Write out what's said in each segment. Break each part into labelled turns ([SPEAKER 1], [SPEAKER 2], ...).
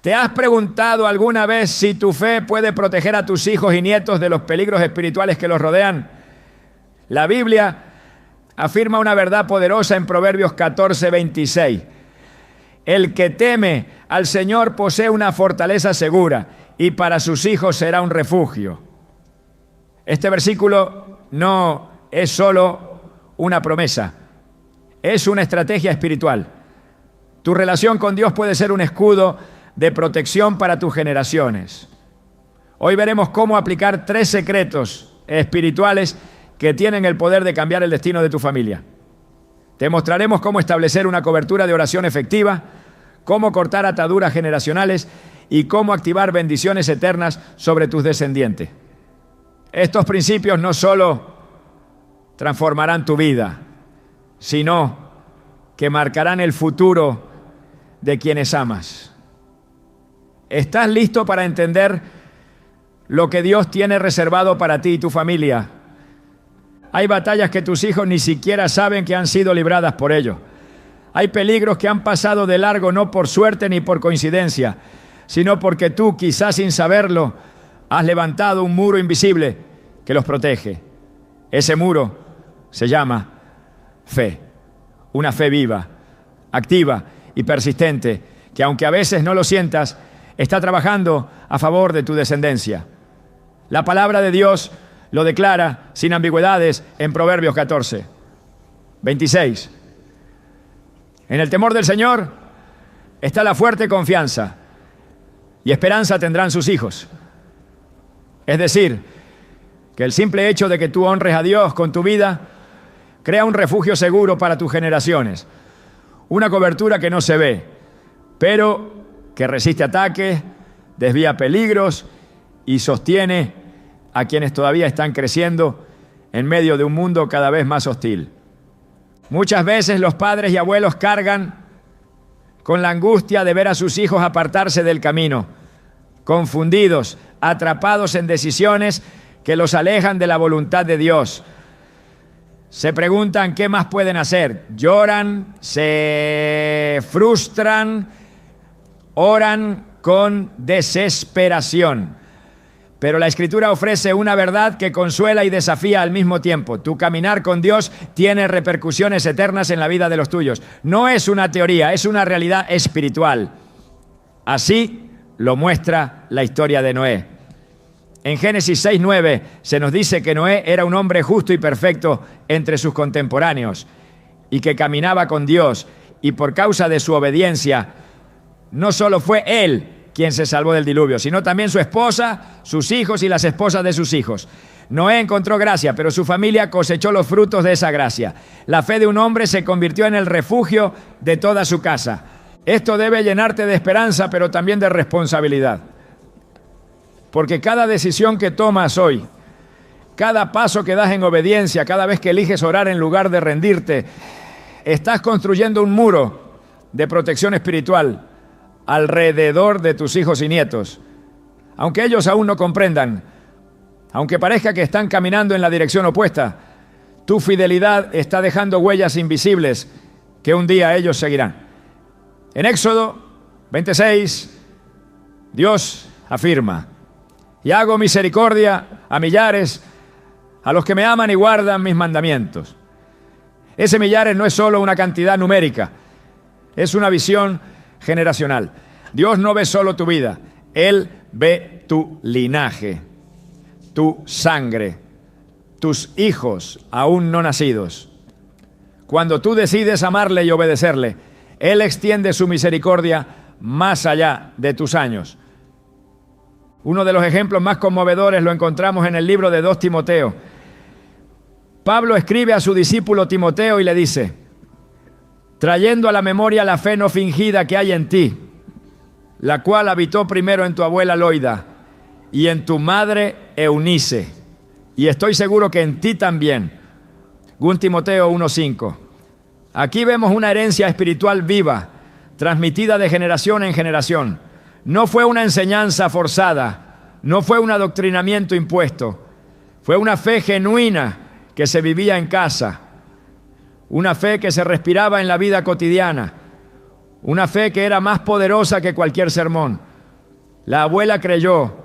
[SPEAKER 1] ¿Te has preguntado alguna vez si tu fe puede proteger a tus hijos y nietos de los peligros espirituales que los rodean? La Biblia afirma una verdad poderosa en Proverbios 14:26. El que teme al Señor posee una fortaleza segura y para sus hijos será un refugio. Este versículo no es solo una promesa, es una estrategia espiritual. Tu relación con Dios puede ser un escudo de protección para tus generaciones. Hoy veremos cómo aplicar 3 secretos espirituales que tienen el poder de cambiar el destino de tu familia. Te mostraremos cómo establecer una cobertura de oración efectiva, cómo cortar ataduras generacionales y cómo activar bendiciones eternas sobre tus descendientes. Estos principios no solo transformarán tu vida, sino que marcarán el futuro de quienes amas. ¿Estás listo para entender lo que Dios tiene reservado para ti y tu familia? Hay batallas que tus hijos ni siquiera saben que han sido libradas por ellos. Hay peligros que han pasado de largo no por suerte ni por coincidencia, sino porque tú, quizás sin saberlo, has levantado un muro invisible que los protege. Ese muro se llama fe. Una fe viva, activa y persistente, que aunque a veces no lo sientas, está trabajando a favor de tu descendencia. La palabra de Dios lo declara sin ambigüedades en Proverbios 14:26. En el temor del Señor está la fuerte confianza y esperanza tendrán sus hijos. Es decir, que el simple hecho de que tú honres a Dios con tu vida crea un refugio seguro para tus generaciones. Una cobertura que no se ve, pero que resiste ataques, desvía peligros y sostiene a quienes todavía están creciendo en medio de un mundo cada vez más hostil. Muchas veces los padres y abuelos cargan con la angustia de ver a sus hijos apartarse del camino, confundidos, atrapados en decisiones que los alejan de la voluntad de Dios. Se preguntan qué más pueden hacer. Lloran, se frustran, oran con desesperación. Pero la Escritura ofrece una verdad que consuela y desafía al mismo tiempo. Tu caminar con Dios tiene repercusiones eternas en la vida de los tuyos. No es una teoría, es una realidad espiritual. Así lo muestra la historia de Noé. En Génesis 6:9 se nos dice que Noé era un hombre justo y perfecto entre sus contemporáneos y que caminaba con Dios, y por causa de su obediencia no solo fue él quien se salvó del diluvio, sino también su esposa, sus hijos y las esposas de sus hijos. Noé encontró gracia, pero su familia cosechó los frutos de esa gracia. La fe de un hombre se convirtió en el refugio de toda su casa. Esto debe llenarte de esperanza, pero también de responsabilidad. Porque cada decisión que tomas hoy, cada paso que das en obediencia, cada vez que eliges orar en lugar de rendirte, estás construyendo un muro de protección espiritual alrededor de tus hijos y nietos. Aunque ellos aún no comprendan, aunque parezca que están caminando en la dirección opuesta, tu fidelidad está dejando huellas invisibles que un día ellos seguirán. En Éxodo 26, Dios afirma: y hago misericordia a millares, a los que me aman y guardan mis mandamientos. Ese millares no es solo una cantidad numérica, es una visión generacional. Dios no ve solo tu vida, Él ve tu linaje, tu sangre, tus hijos aún no nacidos. Cuando tú decides amarle y obedecerle, Él extiende su misericordia más allá de tus años. Uno de los ejemplos más conmovedores lo encontramos en el libro de 2 Timoteo. Pablo escribe a su discípulo Timoteo y le dice: trayendo a la memoria la fe no fingida que hay en ti, la cual habitó primero en tu abuela Loida y en tu madre Eunice, y estoy seguro que en ti también. 2 Timoteo 1:5. Aquí vemos una herencia espiritual viva, transmitida de generación en generación. No fue una enseñanza forzada, no fue un adoctrinamiento impuesto, fue una fe genuina que se vivía en casa, una fe que se respiraba en la vida cotidiana, una fe que era más poderosa que cualquier sermón, La abuela creyó,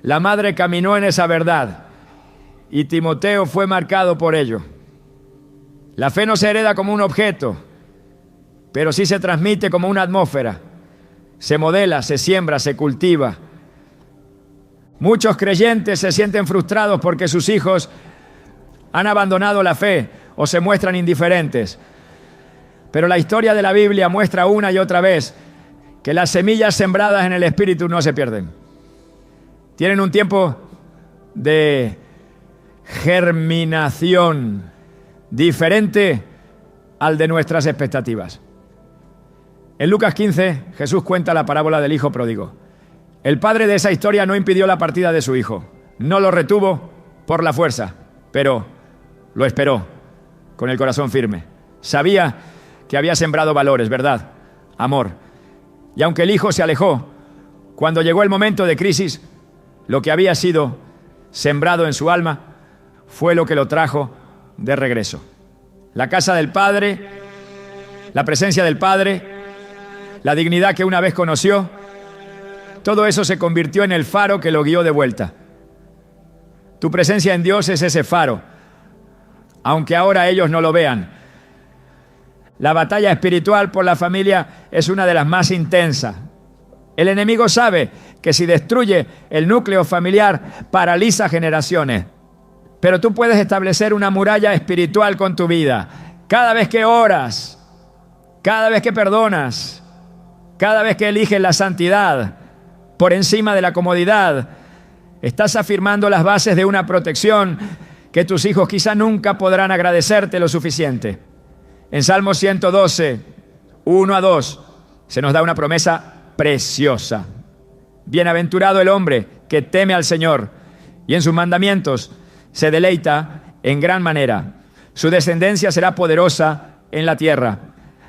[SPEAKER 1] la madre caminó en esa verdad y Timoteo fue marcado por ello. La fe no se hereda como un objeto, pero sí se transmite como una atmósfera. Se modela, se siembra, se cultiva. Muchos creyentes se sienten frustrados porque sus hijos han abandonado la fe o se muestran indiferentes. Pero la historia de la Biblia muestra una y otra vez que las semillas sembradas en el Espíritu no se pierden. Tienen un tiempo de germinación diferente al de nuestras expectativas. En Lucas 15, Jesús cuenta la parábola del hijo pródigo. El padre de esa historia no impidió la partida de su hijo. No lo retuvo por la fuerza, pero lo esperó con el corazón firme. Sabía que había sembrado valores, verdad, amor. Y aunque el hijo se alejó, cuando llegó el momento de crisis, lo que había sido sembrado en su alma fue lo que lo trajo de regreso. La casa del Padre, la presencia del Padre, la dignidad que una vez conoció, todo eso se convirtió en el faro que lo guió de vuelta. Tu presencia en Dios es ese faro, aunque ahora ellos no lo vean. La batalla espiritual por la familia es una de las más intensas. El enemigo sabe que si destruye el núcleo familiar, paraliza generaciones. Pero tú puedes establecer una muralla espiritual con tu vida. Cada vez que oras, cada vez que perdonas, cada vez que eliges la santidad por encima de la comodidad, estás afirmando las bases de una protección que tus hijos quizá nunca podrán agradecerte lo suficiente. En Salmo 112, 1-2, se nos da una promesa preciosa. Bienaventurado el hombre que teme al Señor y en sus mandamientos se deleita en gran manera. Su descendencia será poderosa en la tierra.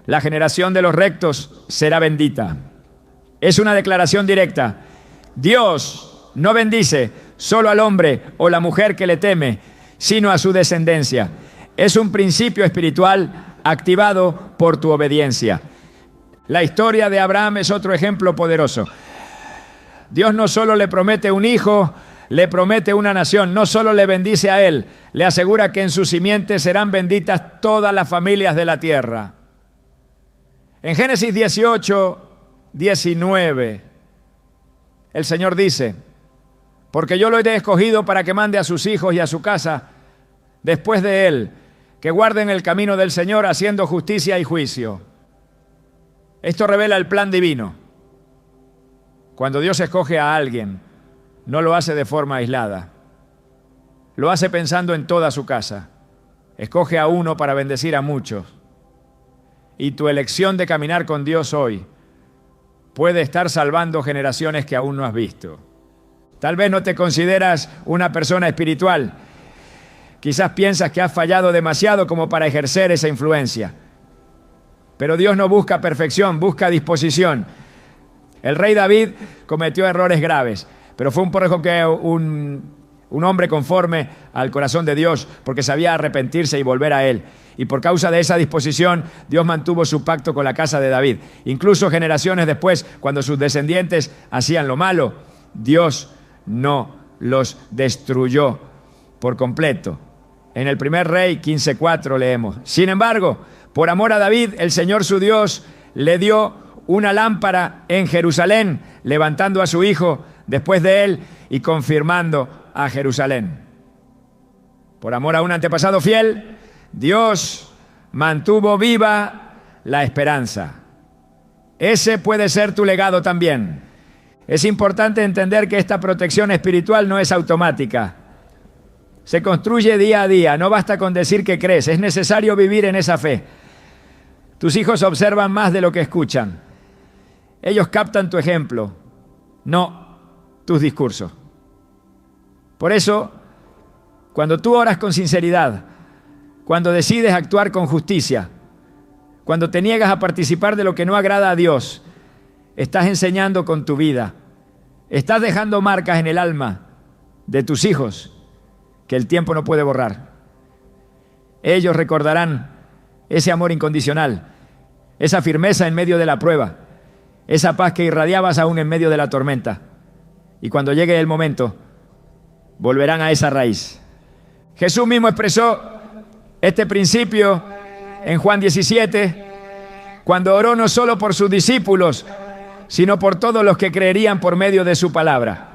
[SPEAKER 1] La generación de los rectos será bendita. Es una declaración directa. Dios no bendice solo al hombre o la mujer que le teme, sino a su descendencia. Es un principio espiritual activado por tu obediencia. La historia de Abraham es otro ejemplo poderoso. Dios no solo le promete un hijo, le promete una nación, no solo le bendice a él, le asegura que en su simiente serán benditas todas las familias de la tierra. En Génesis 18, 19, el Señor dice: porque yo lo he escogido para que mande a sus hijos y a su casa después de él, que guarden el camino del Señor haciendo justicia y juicio. Esto revela el plan divino. Cuando Dios escoge a alguien, no lo hace de forma aislada. Lo hace pensando en toda su casa. Escoge a uno para bendecir a muchos. Y tu elección de caminar con Dios hoy puede estar salvando generaciones que aún no has visto. Tal vez no te consideras una persona espiritual. Quizás piensas que has fallado demasiado como para ejercer esa influencia. Pero Dios no busca perfección, busca disposición. El rey David cometió errores graves, pero fue un hombre conforme al corazón de Dios, porque sabía arrepentirse y volver a él. Y por causa de esa disposición, Dios mantuvo su pacto con la casa de David. Incluso generaciones después, cuando sus descendientes hacían lo malo, Dios no los destruyó por completo. En el primer Rey 15:4 leemos: sin embargo, por amor a David, el Señor su Dios le dio una lámpara en Jerusalén, levantando a su hijo después de él y confirmando a Jerusalén. Por amor a un antepasado fiel, Dios mantuvo viva la esperanza. Ese puede ser tu legado también. Es importante entender que esta protección espiritual no es automática. Se construye día a día, no basta con decir que crees, es necesario vivir en esa fe. Tus hijos observan más de lo que escuchan. Ellos captan tu ejemplo, no tus discursos. Por eso, cuando tú oras con sinceridad, cuando decides actuar con justicia, cuando te niegas a participar de lo que no agrada a Dios, estás enseñando con tu vida, estás dejando marcas en el alma de tus hijos que el tiempo no puede borrar. Ellos recordarán ese amor incondicional, esa firmeza en medio de la prueba, esa paz que irradiabas aún en medio de la tormenta. Y cuando llegue el momento, volverán a esa raíz. Jesús mismo expresó este principio en Juan 17, cuando oró no solo por sus discípulos, sino por todos los que creerían por medio de su palabra.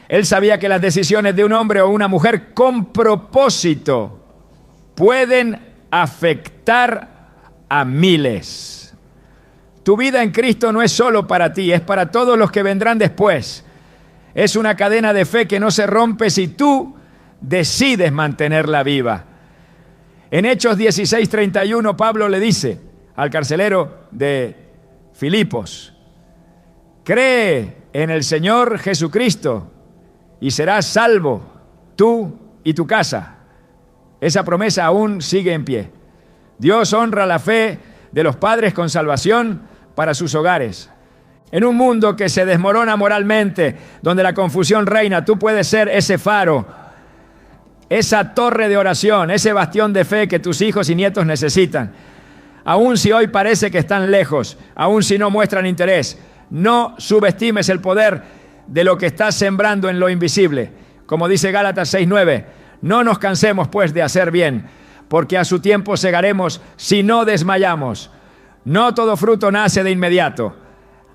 [SPEAKER 1] Él sabía que las decisiones de un hombre o una mujer con propósito pueden afectar a miles. Tu vida en Cristo no es solo para ti, es para todos los que vendrán después. Es una cadena de fe que no se rompe si tú decides mantenerla viva. En Hechos 16:31, Pablo le dice al carcelero de Filipos: cree en el Señor Jesucristo y serás salvo, tú y tu casa. Esa promesa aún sigue en pie. Dios honra la fe de los padres con salvación para sus hogares. En un mundo que se desmorona moralmente, donde la confusión reina, tú puedes ser ese faro, esa torre de oración, ese bastión de fe que tus hijos y nietos necesitan. Aun si hoy parece que están lejos, aun si no muestran interés, no subestimes el poder de lo que estás sembrando en lo invisible. Como dice Gálatas 6:9, no nos cansemos pues de hacer bien, porque a su tiempo segaremos si no desmayamos. No todo fruto nace de inmediato.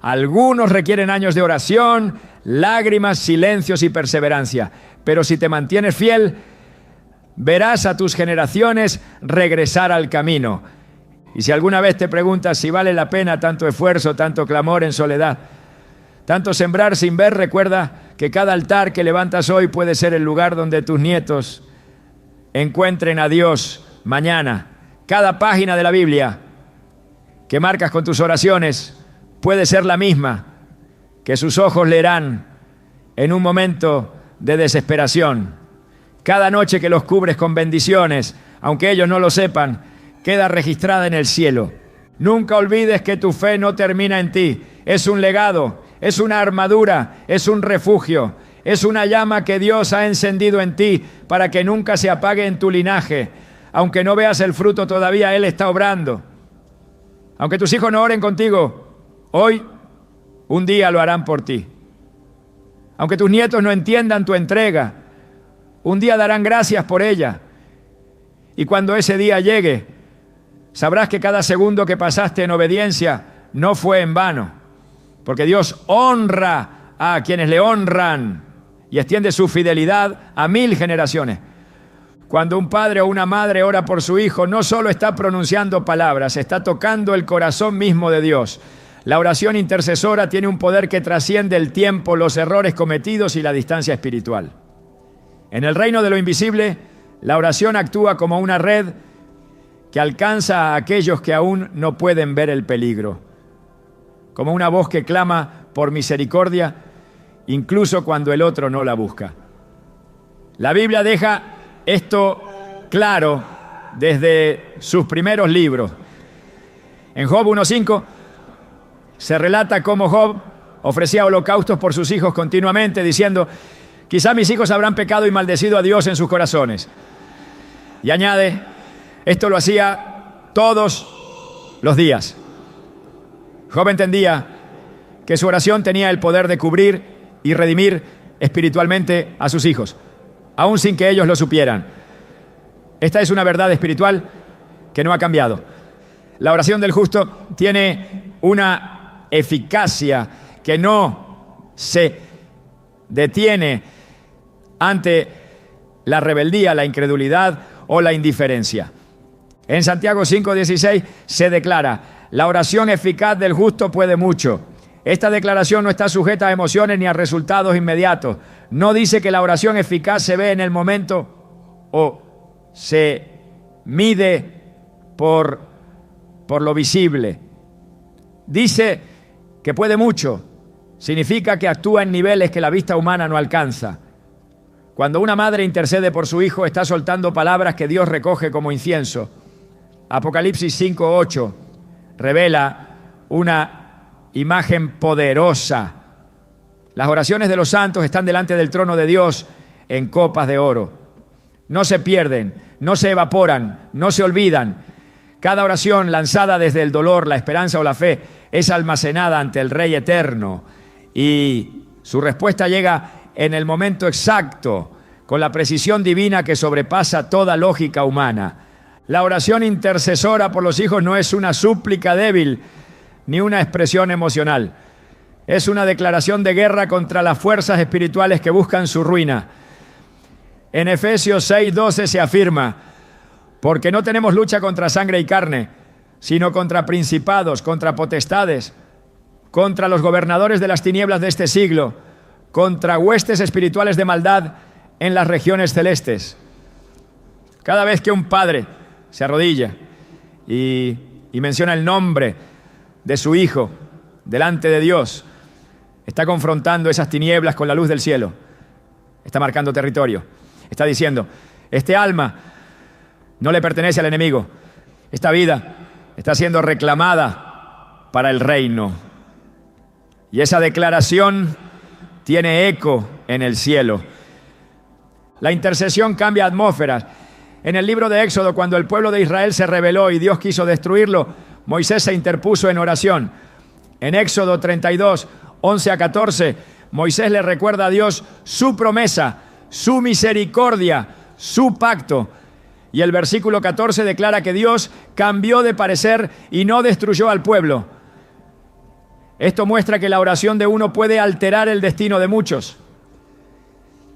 [SPEAKER 1] Algunos requieren años de oración, lágrimas, silencios y perseverancia. Pero si te mantienes fiel, verás a tus generaciones regresar al camino. Y si alguna vez te preguntas si vale la pena tanto esfuerzo, tanto clamor en soledad, tanto sembrar sin ver, recuerda que cada altar que levantas hoy puede ser el lugar donde tus nietos encuentren a Dios mañana. Cada página de la Biblia que marcas con tus oraciones puede ser la misma que sus ojos leerán en un momento de desesperación. Cada noche que los cubres con bendiciones, aunque ellos no lo sepan, queda registrada en el cielo. Nunca olvides que tu fe no termina en ti. Es un legado, es una armadura, es un refugio, es una llama que Dios ha encendido en ti para que nunca se apague en tu linaje. Aunque no veas el fruto todavía, Él está obrando. Aunque tus hijos no oren contigo hoy, un día lo harán por ti. Aunque tus nietos no entiendan tu entrega, un día darán gracias por ella. Y cuando ese día llegue, sabrás que cada segundo que pasaste en obediencia no fue en vano, porque Dios honra a quienes le honran y extiende su fidelidad a 1000 generaciones. Cuando un padre o una madre ora por su hijo, no solo está pronunciando palabras, está tocando el corazón mismo de Dios. La oración intercesora tiene un poder que trasciende el tiempo, los errores cometidos y la distancia espiritual. En el reino de lo invisible, la oración actúa como una red que alcanza a aquellos que aún no pueden ver el peligro, como una voz que clama por misericordia, incluso cuando el otro no la busca. La Biblia deja esto claro desde sus primeros libros. En Job 1:5 se relata cómo Job ofrecía holocaustos por sus hijos continuamente, diciendo: quizá mis hijos habrán pecado y maldecido a Dios en sus corazones. Y añade, esto lo hacía todos los días. Job entendía que su oración tenía el poder de cubrir y redimir espiritualmente a sus hijos, aun sin que ellos lo supieran. Esta es una verdad espiritual que no ha cambiado. La oración del justo tiene una eficacia que no se detiene ante la rebeldía, la incredulidad o la indiferencia. En Santiago 5:16 se declara: la oración eficaz del justo puede mucho. Esta declaración no está sujeta a emociones ni a resultados inmediatos. No dice que la oración eficaz se ve en el momento o se mide por lo visible. Dice que puede mucho. Significa que actúa en niveles que la vista humana no alcanza. Cuando una madre intercede por su hijo, está soltando palabras que Dios recoge como incienso. Apocalipsis 5:8 revela una imagen poderosa. Las oraciones de los santos están delante del trono de Dios en copas de oro. No se pierden, no se evaporan, no se olvidan. Cada oración lanzada desde el dolor, la esperanza o la fe es almacenada ante el Rey eterno y Su respuesta llega en el momento exacto, con la precisión divina que sobrepasa toda lógica humana. La oración intercesora por los hijos no es una súplica débil ni una expresión emocional. Es una declaración de guerra contra las fuerzas espirituales que buscan su ruina. En Efesios 6:12 se afirma: porque no tenemos lucha contra sangre y carne, sino contra principados, contra potestades, contra los gobernadores de las tinieblas de este siglo, contra huestes espirituales de maldad en las regiones celestes. Cada vez que un padre se arrodilla y menciona el nombre de su hijo delante de Dios, está confrontando esas tinieblas con la luz del cielo. Está marcando territorio. Está diciendo: este alma no le pertenece al enemigo. Esta vida está siendo reclamada para el reino. Y esa declaración tiene eco en el cielo. La intercesión cambia atmósferas. En el libro de Éxodo, cuando el pueblo de Israel se rebeló y Dios quiso destruirlo, Moisés se interpuso en oración. En Éxodo 32, 11 a 14, Moisés le recuerda a Dios su promesa, su misericordia, su pacto. Y el versículo 14 declara que Dios cambió de parecer y no destruyó al pueblo. Esto muestra que la oración de uno puede alterar el destino de muchos.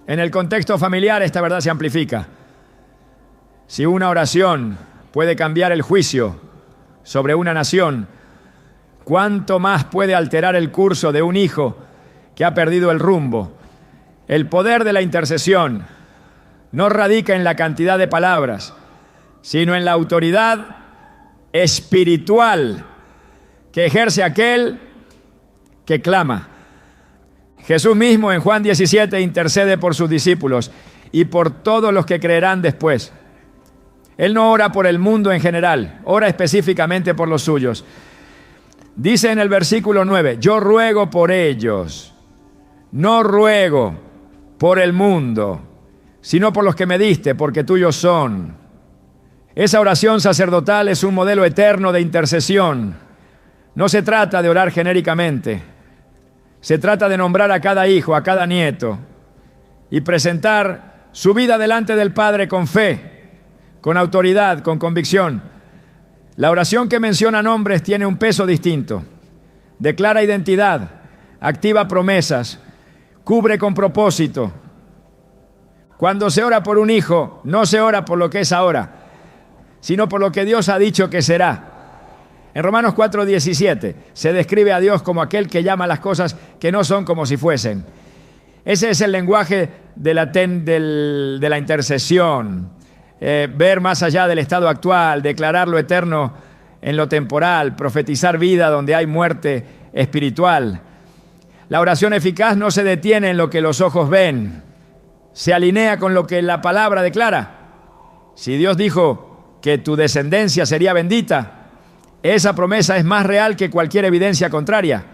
[SPEAKER 1] En el contexto familiar esta verdad se amplifica. Si una oración puede cambiar el juicio sobre una nación, ¿cuánto más puede alterar el curso de un hijo que ha perdido el rumbo? El poder de la intercesión no radica en la cantidad de palabras, sino en la autoridad espiritual que ejerce aquel que clama. Jesús mismo en Juan 17 intercede por sus discípulos y por todos los que creerán después. Él no ora por el mundo en general, ora específicamente por los suyos. Dice en el versículo 9: yo ruego por ellos, no ruego por el mundo, sino por los que me diste, porque tuyos son. Esa oración sacerdotal es un modelo eterno de intercesión. No se trata de orar genéricamente. Se trata de nombrar a cada hijo, a cada nieto, y presentar su vida delante del Padre con fe, con autoridad, con convicción. La oración que menciona nombres tiene un peso distinto. Declara identidad, activa promesas, cubre con propósito. Cuando se ora por un hijo, no se ora por lo que es ahora, sino por lo que Dios ha dicho que será. En Romanos 4:17 se describe a Dios como aquel que llama las cosas que no son como si fuesen. Ese es el lenguaje de la intercesión. Ver más allá del estado actual, declarar lo eterno en lo temporal, profetizar vida donde hay muerte espiritual. La oración eficaz no se detiene en lo que los ojos ven, se alinea con lo que la palabra declara. Si Dios dijo que tu descendencia sería bendita, esa promesa es más real que cualquier evidencia contraria.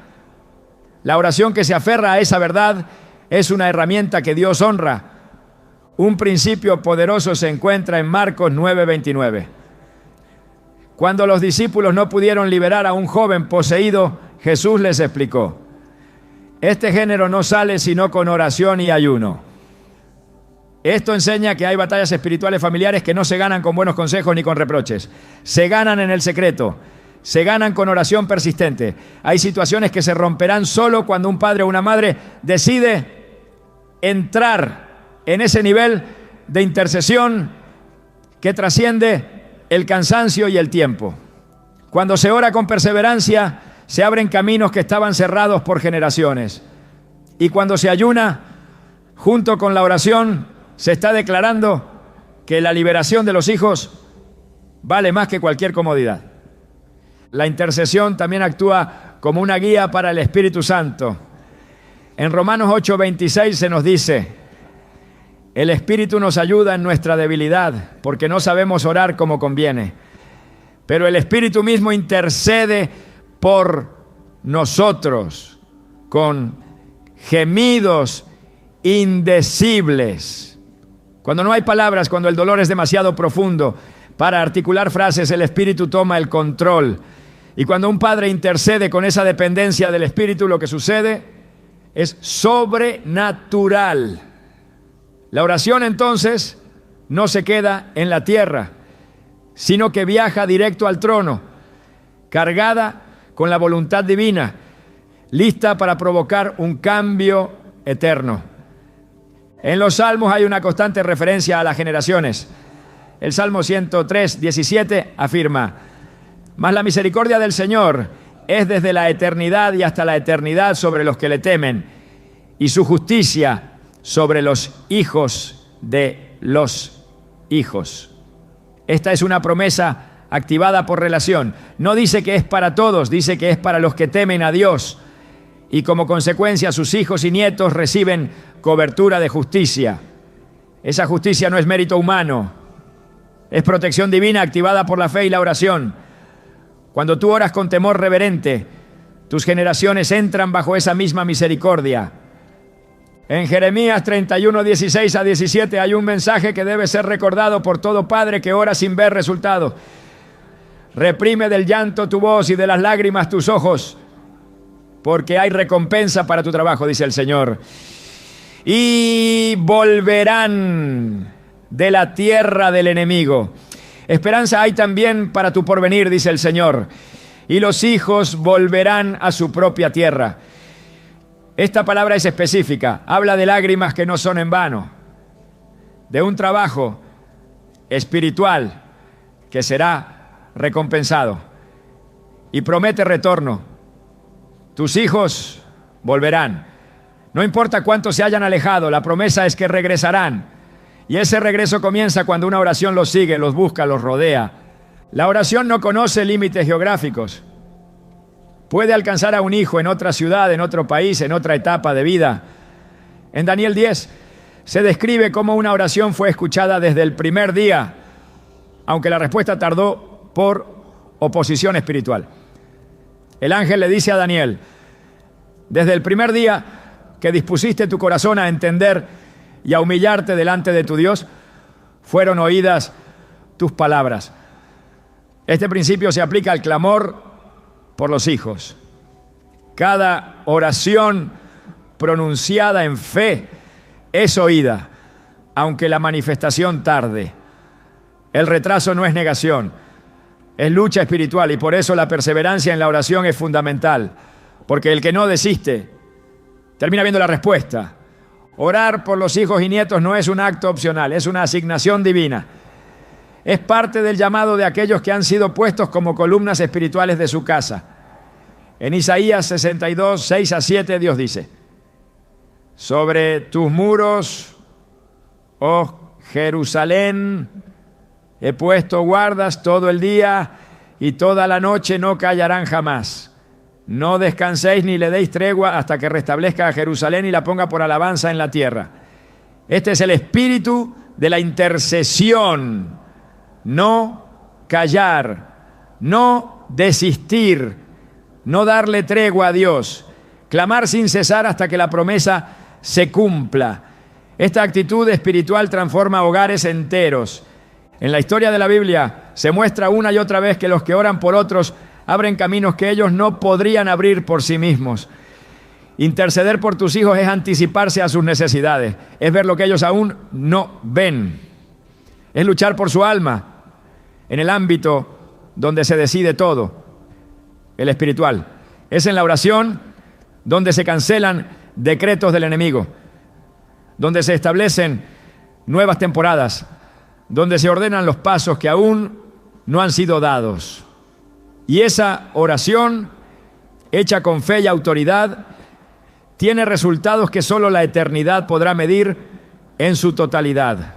[SPEAKER 1] La oración que se aferra a esa verdad es una herramienta que Dios honra. Un principio poderoso se encuentra en Marcos 9:29. Cuando los discípulos no pudieron liberar a un joven poseído, Jesús les explicó: este género no sale sino con oración y ayuno. Esto enseña que hay batallas espirituales familiares que no se ganan con buenos consejos ni con reproches. Se ganan en el secreto. Se ganan con oración persistente. Hay situaciones que se romperán solo cuando un padre o una madre decide entrar en ese nivel de intercesión que trasciende el cansancio y el tiempo. Cuando se ora con perseverancia, se abren caminos que estaban cerrados por generaciones. Y cuando se ayuna, junto con la oración, se está declarando que la liberación de los hijos vale más que cualquier comodidad. La intercesión también actúa como una guía para el Espíritu Santo. En Romanos 8:26 se nos dice: el Espíritu nos ayuda en nuestra debilidad, porque no sabemos orar como conviene. Pero el Espíritu mismo intercede por nosotros con gemidos indecibles. Cuando no hay palabras, cuando el dolor es demasiado profundo para articular frases, el Espíritu toma el control. Y cuando un padre intercede con esa dependencia del Espíritu, lo que sucede es sobrenatural. La oración entonces no se queda en la tierra, sino que viaja directo al trono, cargada con la voluntad divina, lista para provocar un cambio eterno. En los salmos hay una constante referencia a las generaciones. El Salmo 103, 17 afirma: mas la misericordia del Señor es desde la eternidad y hasta la eternidad sobre los que le temen, y su justicia sobre los hijos de los hijos. Esta es una promesa activada por relación. No dice que es para todos, dice que es para los que temen a Dios. Y como consecuencia sus hijos y nietos reciben cobertura de justicia. Esa justicia no es mérito humano, es protección divina activada por la fe y la oración. Cuando tú oras con temor reverente, tus generaciones entran bajo esa misma misericordia. En Jeremías 31, 16 a 17 hay un mensaje que debe ser recordado por todo padre que ora sin ver resultado. Reprime del llanto tu voz y de las lágrimas tus ojos, porque hay recompensa para tu trabajo, dice el Señor. Y volverán de la tierra del enemigo. Esperanza hay también para tu porvenir, dice el Señor. Y los hijos volverán a su propia tierra. Esta palabra es específica. Habla de lágrimas que no son en vano. De un trabajo espiritual que será recompensado. Y promete retorno. Tus hijos volverán. No importa cuánto se hayan alejado, la promesa es que regresarán. Y ese regreso comienza cuando una oración los sigue, los busca, los rodea. La oración no conoce límites geográficos. Puede alcanzar a un hijo en otra ciudad, en otro país, en otra etapa de vida. En Daniel 10 se describe cómo una oración fue escuchada desde el primer día, aunque la respuesta tardó por oposición espiritual. El ángel le dice a Daniel: desde el primer día que dispusiste tu corazón a entender y a humillarte delante de tu Dios, fueron oídas tus palabras. Este principio se aplica al clamor por los hijos. Cada oración pronunciada en fe es oída, aunque la manifestación tarde. El retraso no es negación, es lucha espiritual, y por eso la perseverancia en la oración es fundamental, porque el que no desiste termina viendo la respuesta. Orar por los hijos y nietos no es un acto opcional, es una asignación divina. Es parte del llamado de aquellos que han sido puestos como columnas espirituales de su casa. En Isaías 62, 6 a 7, Dios dice: sobre tus muros, oh Jerusalén, he puesto guardas todo el día y toda la noche, no callarán jamás. No descanséis ni le deis tregua hasta que restablezca a Jerusalén y la ponga por alabanza en la tierra. Este es el espíritu de la intercesión. No callar, no desistir, no darle tregua a Dios. Clamar sin cesar hasta que la promesa se cumpla. Esta actitud espiritual transforma hogares enteros. En la historia de la Biblia se muestra una y otra vez que los que oran por otros abren caminos que ellos no podrían abrir por sí mismos. Interceder por tus hijos es anticiparse a sus necesidades, es ver lo que ellos aún no ven. Es luchar por su alma en el ámbito donde se decide todo, el espiritual. Es en la oración donde se cancelan decretos del enemigo, donde se establecen nuevas temporadas, donde se ordenan los pasos que aún no han sido dados. Y esa oración, hecha con fe y autoridad, tiene resultados que solo la eternidad podrá medir en su totalidad.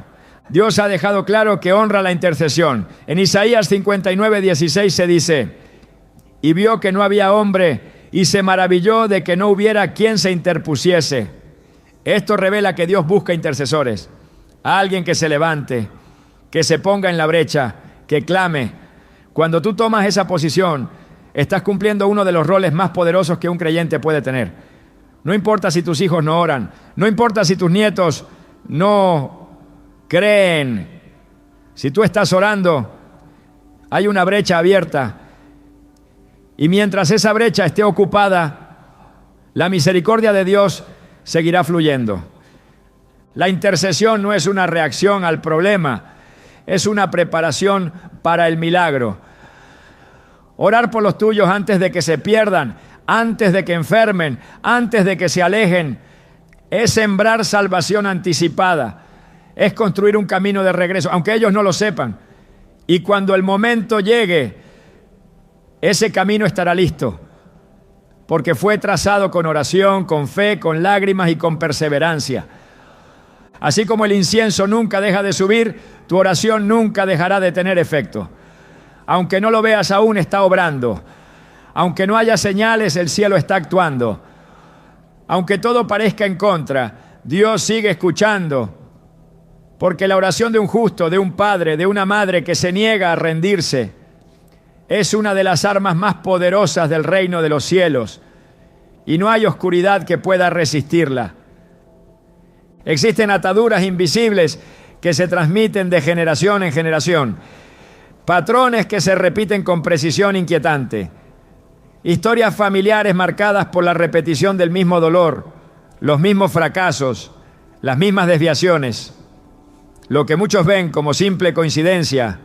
[SPEAKER 1] Dios ha dejado claro que honra la intercesión. En Isaías 59, 16 se dice: y vio que no había hombre, y se maravilló de que no hubiera quien se interpusiese. Esto revela que Dios busca intercesores, a alguien que se levante, que se ponga en la brecha, que clame. Cuando tú tomas esa posición, estás cumpliendo uno de los roles más poderosos que un creyente puede tener. No importa si tus hijos no oran, no importa si tus nietos no creen. Si tú estás orando, hay una brecha abierta. Y mientras esa brecha esté ocupada, la misericordia de Dios seguirá fluyendo. La intercesión no es una reacción al problema, es una preparación para el milagro. Orar por los tuyos antes de que se pierdan, antes de que enfermen, antes de que se alejen, es sembrar salvación anticipada, es construir un camino de regreso, aunque ellos no lo sepan. Y cuando el momento llegue, ese camino estará listo, porque fue trazado con oración, con fe, con lágrimas y con perseverancia. Así como el incienso nunca deja de subir, tu oración nunca dejará de tener efecto. Aunque no lo veas aún, está obrando. Aunque no haya señales, el cielo está actuando. Aunque todo parezca en contra, Dios sigue escuchando. Porque la oración de un justo, de un padre, de una madre que se niega a rendirse, es una de las armas más poderosas del reino de los cielos. Y no hay oscuridad que pueda resistirla. Existen ataduras invisibles que se transmiten de generación en generación. Patrones que se repiten con precisión inquietante. Historias familiares marcadas por la repetición del mismo dolor, los mismos fracasos, las mismas desviaciones. Lo que muchos ven como simple coincidencia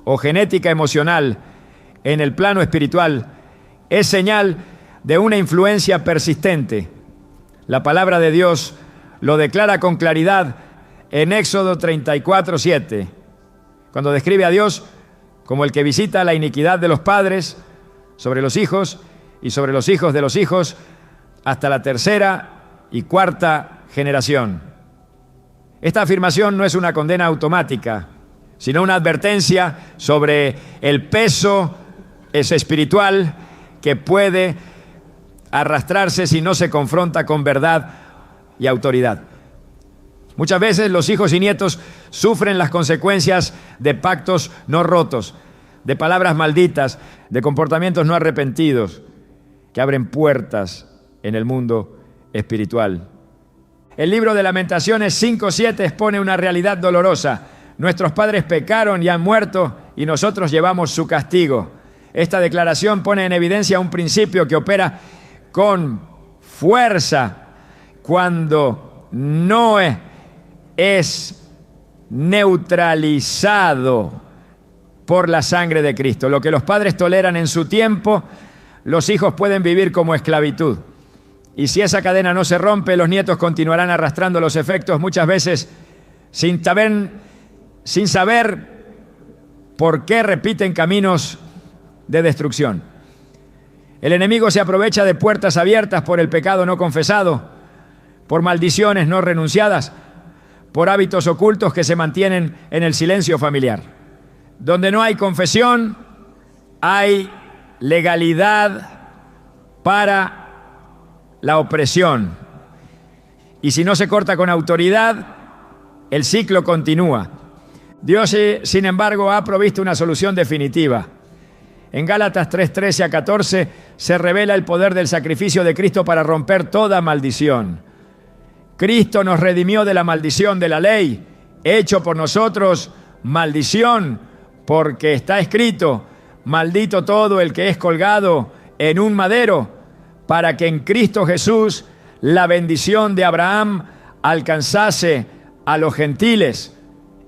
[SPEAKER 1] o genética emocional en el plano espiritual es señal de una influencia persistente. La palabra de Dios lo declara con claridad en Éxodo 34:7, cuando describe a Dios como el que visita la iniquidad de los padres sobre los hijos y sobre los hijos de los hijos hasta la tercera y cuarta generación. Esta afirmación no es una condena automática, sino una advertencia sobre el peso espiritual que puede arrastrarse si no se confronta con verdad y autoridad. Muchas veces los hijos y nietos sufren las consecuencias de pactos no rotos, de palabras malditas, de comportamientos no arrepentidos, que abren puertas en el mundo espiritual. El libro de Lamentaciones 5:7 expone una realidad dolorosa. Nuestros padres pecaron y han muerto, y nosotros llevamos su castigo. Esta declaración pone en evidencia un principio que opera con fuerza cuando no es neutralizado por la sangre de Cristo. Lo que los padres toleran en su tiempo, los hijos pueden vivir como esclavitud. Y si esa cadena no se rompe, los nietos continuarán arrastrando los efectos, muchas veces sin saber por qué repiten caminos de destrucción. El enemigo se aprovecha de puertas abiertas por el pecado no confesado, por maldiciones no renunciadas, por hábitos ocultos que se mantienen en el silencio familiar. Donde no hay confesión, hay legalidad para la opresión. Y si no se corta con autoridad, el ciclo continúa. Dios, sin embargo, ha provisto una solución definitiva. En Gálatas 3:13 a 14 se revela el poder del sacrificio de Cristo para romper toda maldición. Cristo nos redimió de la maldición de la ley, hecho por nosotros maldición, porque está escrito: maldito todo el que es colgado en un madero, para que en Cristo Jesús la bendición de Abraham alcanzase a los gentiles.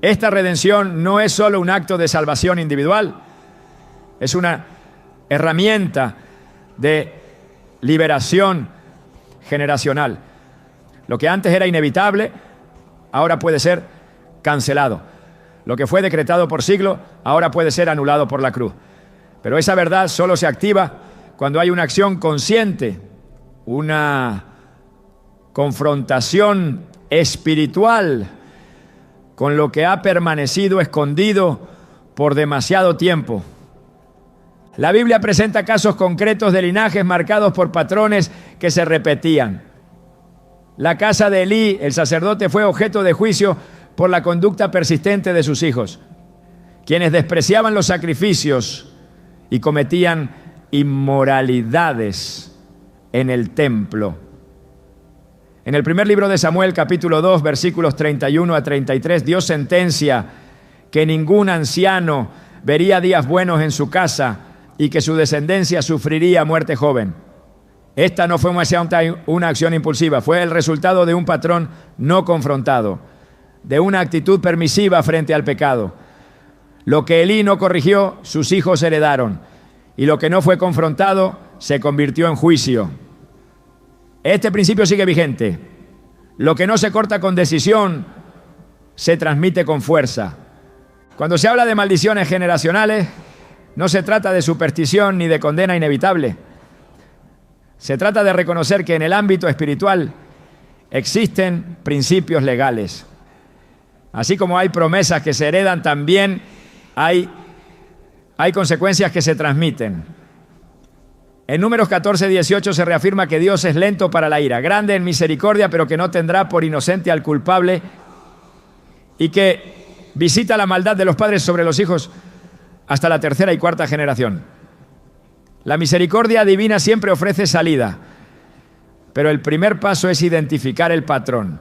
[SPEAKER 1] Esta redención no es solo un acto de salvación individual, es una herramienta de liberación generacional. Lo que antes era inevitable, ahora puede ser cancelado. Lo que fue decretado por siglo, ahora puede ser anulado por la cruz. Pero esa verdad solo se activa cuando hay una acción consciente, una confrontación espiritual con lo que ha permanecido escondido por demasiado tiempo. La Biblia presenta casos concretos de linajes marcados por patrones que se repetían. La casa de Elí, el sacerdote, fue objeto de juicio por la conducta persistente de sus hijos, quienes despreciaban los sacrificios y cometían inmoralidades en el templo. En el primer libro de Samuel, capítulo 2, versículos 31 a 33, Dios sentencia que ningún anciano vería días buenos en su casa y que su descendencia sufriría muerte joven. Esta no fue una acción impulsiva, fue el resultado de un patrón no confrontado, de una actitud permisiva frente al pecado. Lo que Elí no corrigió, sus hijos heredaron, y lo que no fue confrontado se convirtió en juicio. Este principio sigue vigente. Lo que no se corta con decisión se transmite con fuerza. Cuando se habla de maldiciones generacionales, no se trata de superstición ni de condena inevitable. Se trata de reconocer que en el ámbito espiritual existen principios legales. Así como hay promesas que se heredan, también hay consecuencias que se transmiten. En Números 14:18 se reafirma que Dios es lento para la ira, grande en misericordia, pero que no tendrá por inocente al culpable, y que visita la maldad de los padres sobre los hijos hasta la tercera y cuarta generación. La misericordia divina siempre ofrece salida, pero el primer paso es identificar el patrón.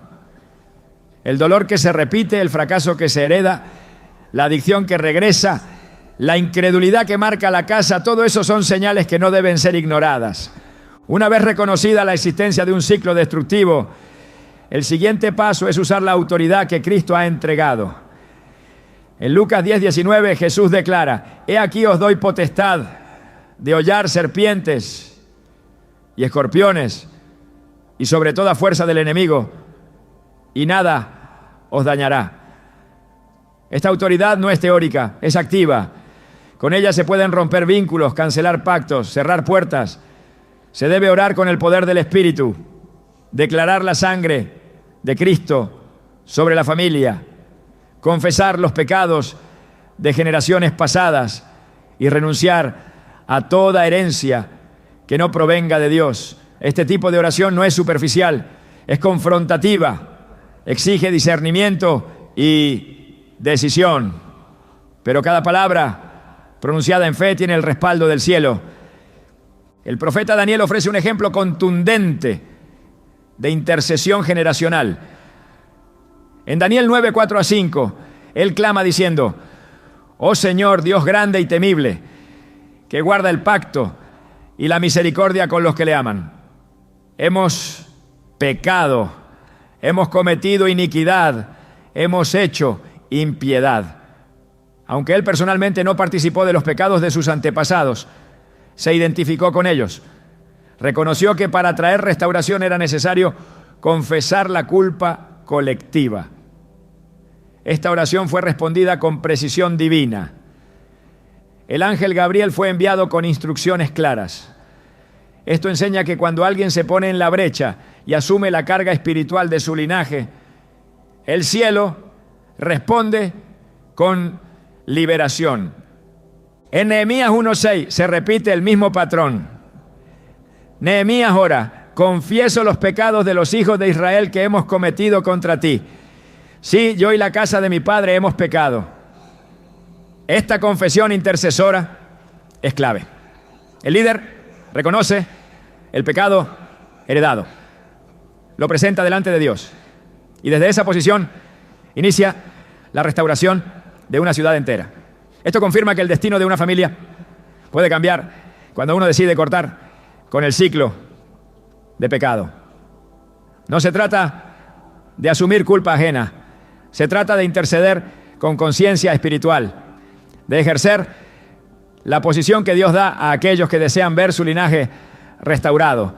[SPEAKER 1] El dolor que se repite, el fracaso que se hereda, la adicción que regresa, la incredulidad que marca la casa, todo eso son señales que no deben ser ignoradas. Una vez reconocida la existencia de un ciclo destructivo, el siguiente paso es usar la autoridad que Cristo ha entregado. En Lucas 10:19 Jesús declara: «He aquí os doy potestad de hollar serpientes y escorpiones y sobre toda fuerza del enemigo, y nada os dañará». Esta autoridad no es teórica, es activa. Con ella se pueden romper vínculos, cancelar pactos, cerrar puertas. Se debe orar con el poder del Espíritu, declarar la sangre de Cristo sobre la familia, confesar los pecados de generaciones pasadas y renunciar a toda herencia que no provenga de Dios. Este tipo de oración no es superficial, es confrontativa, exige discernimiento y decisión. Pero cada palabra pronunciada en fe tiene el respaldo del cielo. El profeta Daniel ofrece un ejemplo contundente de intercesión generacional. En Daniel 9:4-5, él clama diciendo: «Oh Señor, Dios grande y temible, que guarda el pacto y la misericordia con los que le aman. Hemos pecado, hemos cometido iniquidad, hemos hecho impiedad». Aunque él personalmente no participó de los pecados de sus antepasados, se identificó con ellos. Reconoció que para traer restauración era necesario confesar la culpa colectiva. Esta oración fue respondida con precisión divina. El ángel Gabriel fue enviado con instrucciones claras. Esto enseña que cuando alguien se pone en la brecha y asume la carga espiritual de su linaje, el cielo responde con liberación. En Nehemías 1:6 se repite el mismo patrón. Nehemías ora: «Confieso los pecados de los hijos de Israel que hemos cometido contra ti. Sí, yo y la casa de mi padre hemos pecado». Esta confesión intercesora es clave. El líder reconoce el pecado heredado, lo presenta delante de Dios, y desde esa posición inicia la restauración de una ciudad entera. Esto confirma que el destino de una familia puede cambiar cuando uno decide cortar con el ciclo de pecado. No se trata de asumir culpa ajena, se trata de interceder con conciencia espiritual, de ejercer la posición que Dios da a aquellos que desean ver su linaje restaurado.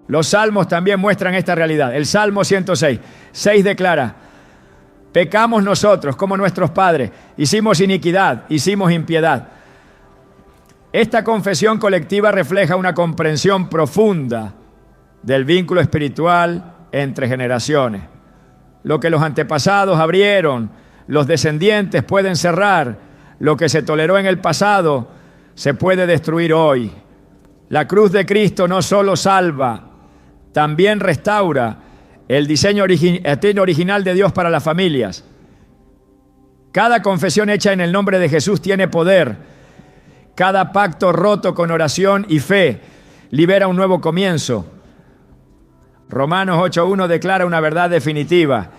[SPEAKER 1] Los salmos también muestran esta realidad. El Salmo 106:6 declara: «Pecamos nosotros como nuestros padres, hicimos iniquidad, hicimos impiedad». Esta confesión colectiva refleja una comprensión profunda del vínculo espiritual entre generaciones. Lo que los antepasados abrieron, los descendientes pueden cerrar. Lo que se toleró en el pasado se puede destruir hoy. La cruz de Cristo no solo salva, también restaura el diseño original de Dios para las familias. Cada confesión hecha en el nombre de Jesús tiene poder. Cada pacto roto con oración y fe libera un nuevo comienzo. Romanos 8:1 declara una verdad definitiva: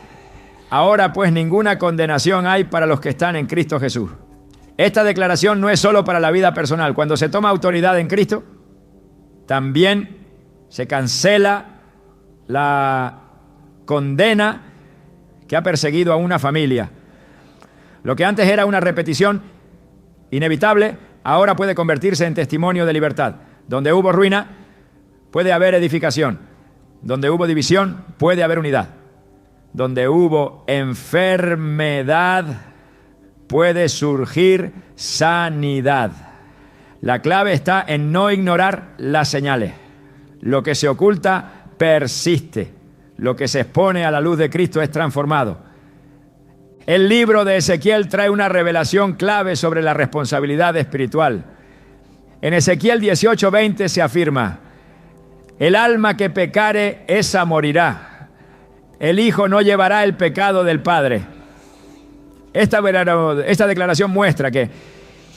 [SPEAKER 1] «Ahora pues ninguna condenación hay para los que están en Cristo Jesús». Esta declaración no es solo para la vida personal. Cuando se toma autoridad en Cristo, también Se cancela la condena que ha perseguido a una familia. Lo que antes era una repetición inevitable, ahora puede convertirse en testimonio de libertad. Donde hubo ruina, puede haber edificación. Donde hubo división, puede haber unidad. Donde hubo enfermedad, puede surgir sanidad. La clave está en no ignorar las señales. Lo que se oculta persiste. Lo que se expone a la luz de Cristo es transformado. El libro de Ezequiel trae una revelación clave sobre la responsabilidad espiritual. En Ezequiel 18:20 se afirma: el alma que pecare, esa morirá. El Hijo no llevará el pecado del Padre. Esta declaración muestra que,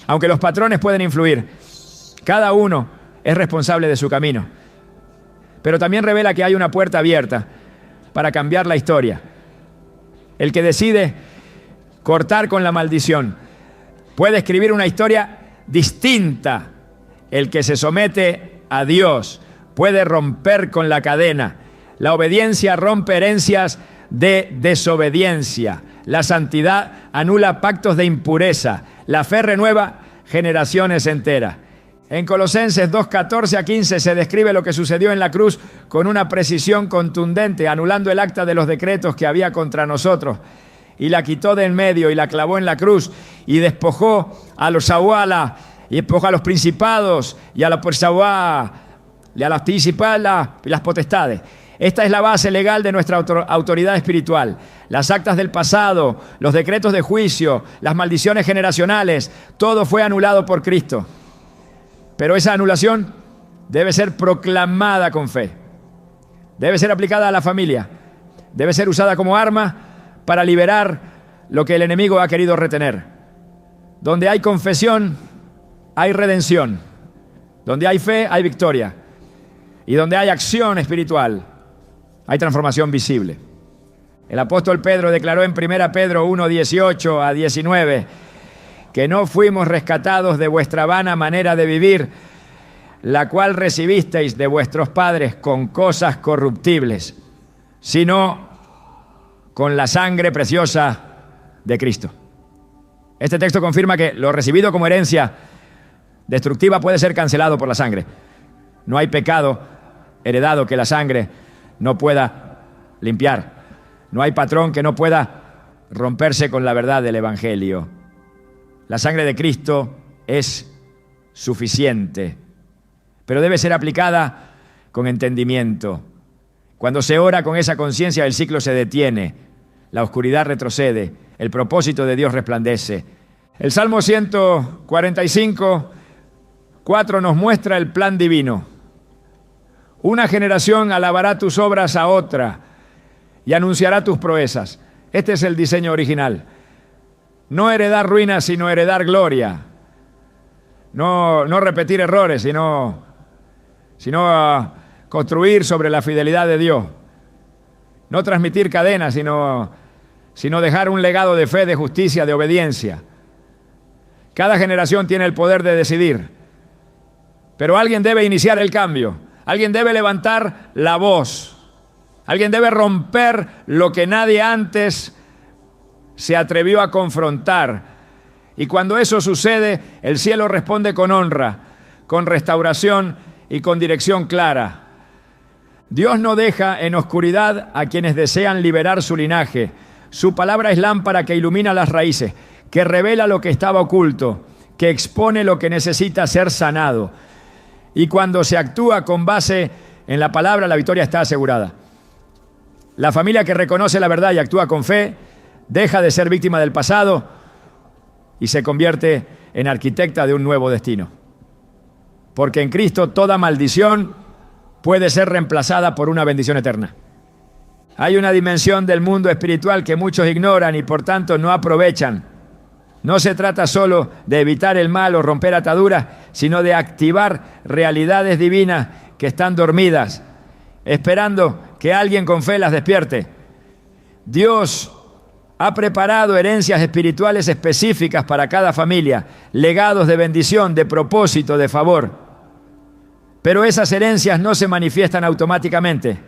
[SPEAKER 1] aunque los patrones pueden influir, cada uno es responsable de su camino. Pero también revela que hay una puerta abierta para cambiar la historia. El que decide cortar con la maldición puede escribir una historia distinta. El que se somete a Dios puede romper con la cadena. La obediencia rompe herencias de desobediencia. La santidad anula pactos de impureza. La fe renueva generaciones enteras. En Colosenses 2:14-15 se describe lo que sucedió en la cruz con una precisión contundente, anulando el acta de los decretos que había contra nosotros. Y la quitó de en medio y la clavó en la cruz y despojó a los sahuala, y despojó a los principados y a la persahuá, y a las principales y las potestades. Esta es la base legal de nuestra autoridad espiritual. Las actas del pasado, los decretos de juicio, las maldiciones generacionales, todo fue anulado por Cristo. Pero esa anulación debe ser proclamada con fe. Debe ser aplicada a la familia. Debe ser usada como arma para liberar lo que el enemigo ha querido retener. Donde hay confesión, hay redención. Donde hay fe, hay victoria. Y donde hay acción espiritual, hay transformación visible. El apóstol Pedro declaró en 1 Pedro 1:18-19 que no fuimos rescatados de vuestra vana manera de vivir, la cual recibisteis de vuestros padres con cosas corruptibles, sino con la sangre preciosa de Cristo. Este texto confirma que lo recibido como herencia destructiva puede ser cancelado por la sangre. No hay pecado heredado que la sangre no pueda limpiar. No hay patrón que no pueda romperse con la verdad del Evangelio. La sangre de Cristo es suficiente, pero debe ser aplicada con entendimiento. Cuando se ora con esa conciencia, el ciclo se detiene, la oscuridad retrocede, el propósito de Dios resplandece. El Salmo 145:4 nos muestra el plan divino. Una generación alabará tus obras a otra y anunciará tus proezas. Este es el diseño original. No heredar ruinas, sino heredar gloria. No repetir errores, sino construir sobre la fidelidad de Dios. No transmitir cadenas, sino dejar un legado de fe, de justicia, de obediencia. Cada generación tiene el poder de decidir, pero alguien debe iniciar el cambio. Alguien debe levantar la voz. Alguien debe romper lo que nadie antes se atrevió a confrontar. Y cuando eso sucede, el cielo responde con honra, con restauración y con dirección clara. Dios no deja en oscuridad a quienes desean liberar su linaje. Su palabra es lámpara que ilumina las raíces, que revela lo que estaba oculto, que expone lo que necesita ser sanado. Y cuando se actúa con base en la palabra, la victoria está asegurada. La familia que reconoce la verdad y actúa con fe, deja de ser víctima del pasado y se convierte en arquitecta de un nuevo destino. Porque en Cristo toda maldición puede ser reemplazada por una bendición eterna. Hay una dimensión del mundo espiritual que muchos ignoran y por tanto no aprovechan. No se trata solo de evitar el mal o romper ataduras, sino de activar realidades divinas que están dormidas, esperando que alguien con fe las despierte. Dios ha preparado herencias espirituales específicas para cada familia, legados de bendición, de propósito, de favor. Pero esas herencias no se manifiestan automáticamente.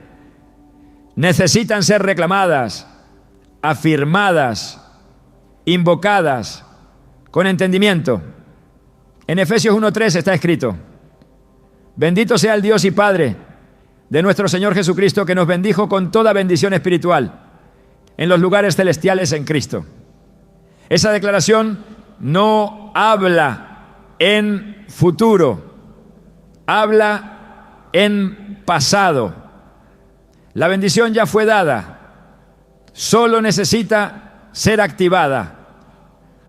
[SPEAKER 1] Necesitan ser reclamadas, afirmadas, invocadas, con entendimiento. En Efesios 1:3 está escrito: bendito sea el Dios y Padre de nuestro Señor Jesucristo, que nos bendijo con toda bendición espiritual en los lugares celestiales en Cristo. Esa declaración no habla en futuro, habla en pasado. La bendición ya fue dada, solo necesita ser activada.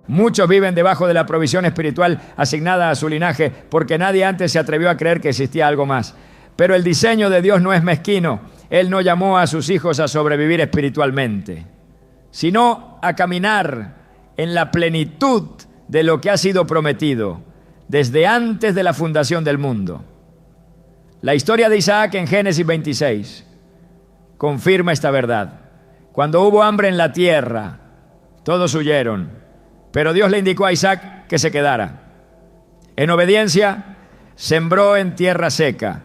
[SPEAKER 1] Muchos viven debajo de la provisión espiritual asignada a su linaje porque nadie antes se atrevió a creer que existía algo más. Pero el diseño de Dios no es mezquino. Él no llamó a sus hijos a sobrevivir espiritualmente, sino a caminar en la plenitud de lo que ha sido prometido desde antes de la fundación del mundo. La historia de Isaac en Génesis 26 confirma esta verdad. Cuando hubo hambre en la tierra, todos huyeron, pero Dios le indicó a Isaac que se quedara. En obediencia, sembró en tierra seca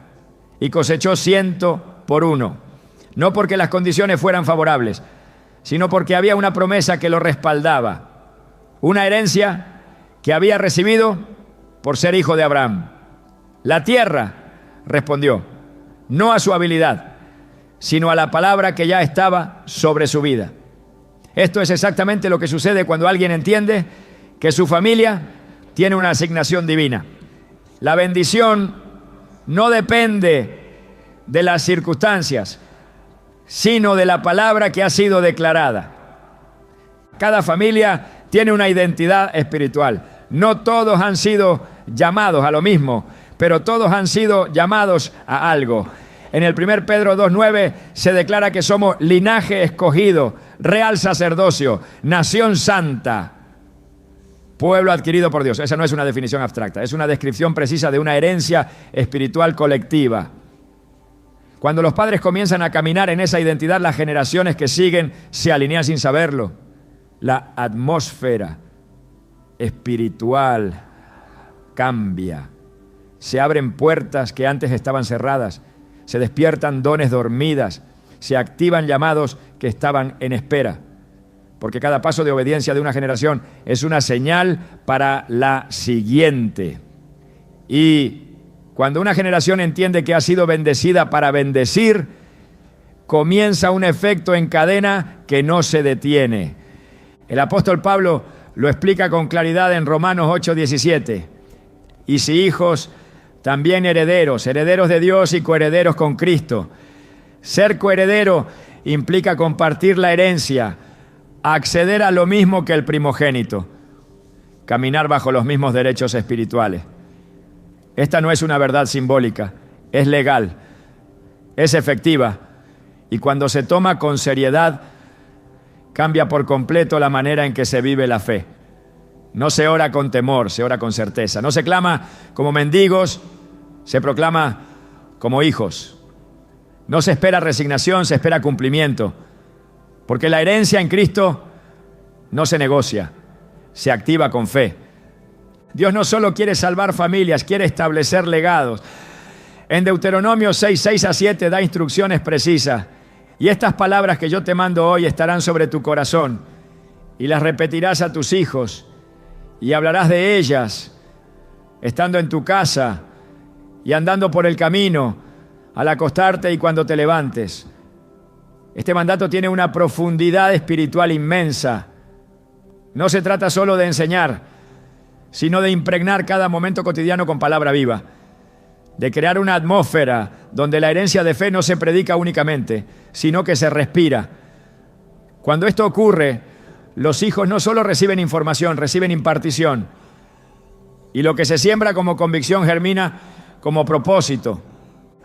[SPEAKER 1] y cosechó 100 por 1, no porque las condiciones fueran favorables, sino porque había una promesa que lo respaldaba, una herencia que había recibido por ser hijo de Abraham. La tierra respondió, no a su habilidad, sino a la palabra que ya estaba sobre su vida. Esto es exactamente lo que sucede cuando alguien entiende que su familia tiene una asignación divina. La bendición no depende de las circunstancias, sino de la palabra que ha sido declarada. Cada familia tiene una identidad espiritual. No todos han sido llamados a lo mismo, pero todos han sido llamados a algo. En el 1 Pedro 2:9 se declara que somos linaje escogido, real sacerdocio, nación santa, pueblo adquirido por Dios. Esa no es una definición abstracta, es una descripción precisa de una herencia espiritual colectiva. Cuando los padres comienzan a caminar en esa identidad, las generaciones que siguen se alinean sin saberlo. La atmósfera espiritual cambia. Se abren puertas que antes estaban cerradas. Se despiertan dones dormidas. Se activan llamados que estaban en espera. Porque cada paso de obediencia de una generación es una señal para la siguiente. Y cuando una generación entiende que ha sido bendecida para bendecir, comienza un efecto en cadena que no se detiene. El apóstol Pablo lo explica con claridad en Romanos 8:17. Y si hijos, también herederos, herederos de Dios y coherederos con Cristo. Ser coheredero implica compartir la herencia, acceder a lo mismo que el primogénito, caminar bajo los mismos derechos espirituales. Esta no es una verdad simbólica, es legal, es efectiva, y cuando se toma con seriedad, cambia por completo la manera en que se vive la fe. No se ora con temor, se ora con certeza. No se clama como mendigos, se proclama como hijos. No se espera resignación, se espera cumplimiento. Porque la herencia en Cristo no se negocia, se activa con fe. Dios no solo quiere salvar familias, quiere establecer legados. En Deuteronomio 6:6-7 da instrucciones precisas. Y estas palabras que yo te mando hoy estarán sobre tu corazón, y las repetirás a tus hijos, y hablarás de ellas, estando en tu casa, y andando por el camino, al acostarte y cuando te levantes. Este mandato tiene una profundidad espiritual inmensa. No se trata solo de enseñar, sino de impregnar cada momento cotidiano con palabra viva, de crear una atmósfera donde la herencia de fe no se predica únicamente, sino que se respira. Cuando esto ocurre, los hijos no solo reciben información, reciben impartición. Y lo que se siembra como convicción germina como propósito.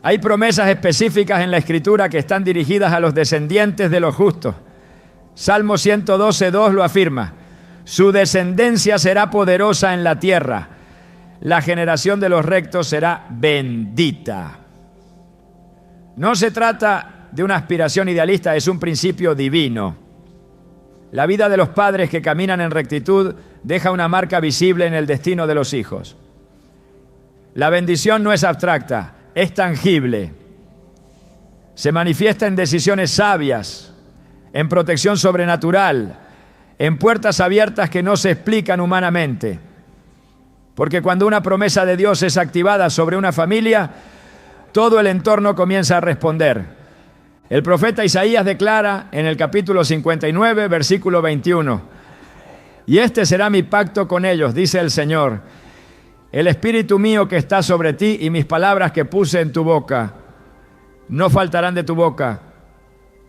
[SPEAKER 1] Hay promesas específicas en la Escritura que están dirigidas a los descendientes de los justos. Salmo 112:2 lo afirma. Su descendencia será poderosa en la tierra. La generación de los rectos será bendita. No se trata de una aspiración idealista, es un principio divino. La vida de los padres que caminan en rectitud deja una marca visible en el destino de los hijos. La bendición no es abstracta, es tangible. Se manifiesta en decisiones sabias, en protección sobrenatural, en puertas abiertas que no se explican humanamente. Porque cuando una promesa de Dios es activada sobre una familia, todo el entorno comienza a responder. El profeta Isaías declara en el capítulo 59, versículo 21, «Y este será mi pacto con ellos, dice el Señor, el espíritu mío que está sobre ti y mis palabras que puse en tu boca, no faltarán de tu boca,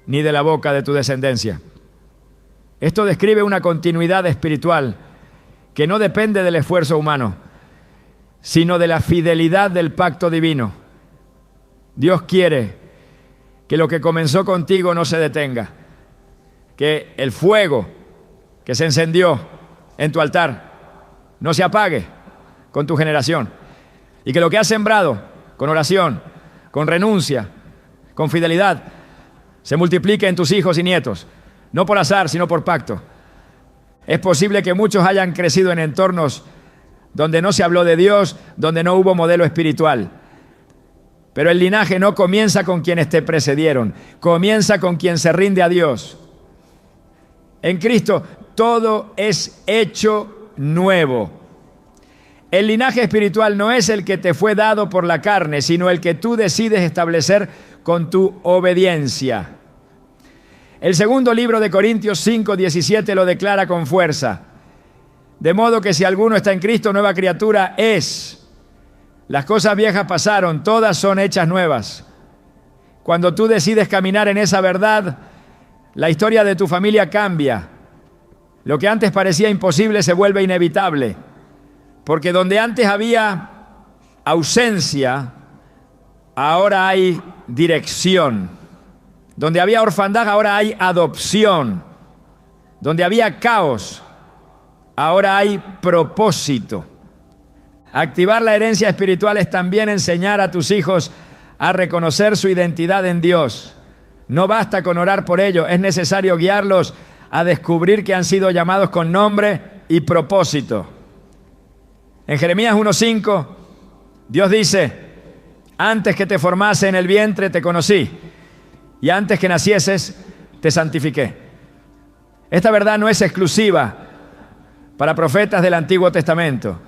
[SPEAKER 1] ni de la boca de tu descendencia». Esto describe una continuidad espiritual que no depende del esfuerzo humano, sino de la fidelidad del pacto divino. Dios quiere que lo que comenzó contigo no se detenga, que el fuego que se encendió en tu altar no se apague con tu generación, y que lo que has sembrado con oración, con renuncia, con fidelidad, se multiplique en tus hijos y nietos, no por azar, sino por pacto. Es posible que muchos hayan crecido en entornos donde no se habló de Dios, donde no hubo modelo espiritual. Pero el linaje no comienza con quienes te precedieron, comienza con quien se rinde a Dios. En Cristo todo es hecho nuevo. El linaje espiritual no es el que te fue dado por la carne, sino el que tú decides establecer con tu obediencia. El segundo libro de Corintios 5:17 lo declara con fuerza. De modo que si alguno está en Cristo, nueva criatura es. Las cosas viejas pasaron, todas son hechas nuevas. Cuando tú decides caminar en esa verdad, la historia de tu familia cambia. Lo que antes parecía imposible se vuelve inevitable. Porque donde antes había ausencia, ahora hay dirección. Donde había orfandad, ahora hay adopción. Donde había caos, ahora hay propósito. Activar la herencia espiritual es también enseñar a tus hijos a reconocer su identidad en Dios. No basta con orar por ello, es necesario guiarlos a descubrir que han sido llamados con nombre y propósito. En Jeremías 1:5, Dios dice: antes que te formase en el vientre te conocí, y antes que nacieses te santifiqué. Esta verdad no es exclusiva para profetas del Antiguo Testamento.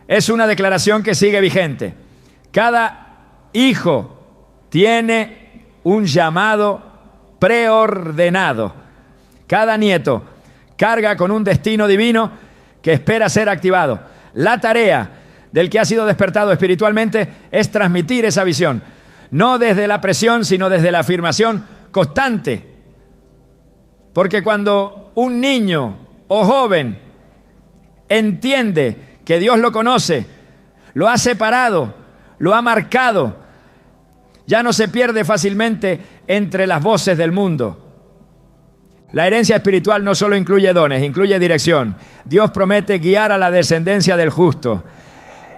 [SPEAKER 1] Es una declaración que sigue vigente. Cada hijo tiene un llamado preordenado. Cada nieto carga con un destino divino que espera ser activado. La tarea del que ha sido despertado espiritualmente es transmitir esa visión, no desde la presión, sino desde la afirmación constante. Porque cuando un niño o joven entiende que Dios lo conoce, lo ha separado, lo ha marcado, ya no se pierde fácilmente entre las voces del mundo. La herencia espiritual no solo incluye dones, incluye dirección. Dios promete guiar a la descendencia del justo.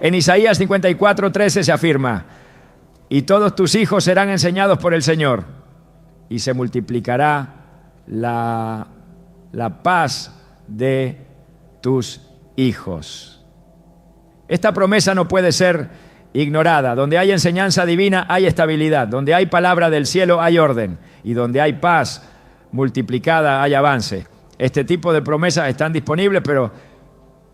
[SPEAKER 1] En Isaías 54:13 se afirma: y todos tus hijos serán enseñados por el Señor, y se multiplicará la paz de tus hijos. Esta promesa no puede ser ignorada. Donde hay enseñanza divina hay estabilidad. Donde hay palabra del cielo hay orden. Y donde hay paz multiplicada hay avance. Este tipo de promesas están disponibles,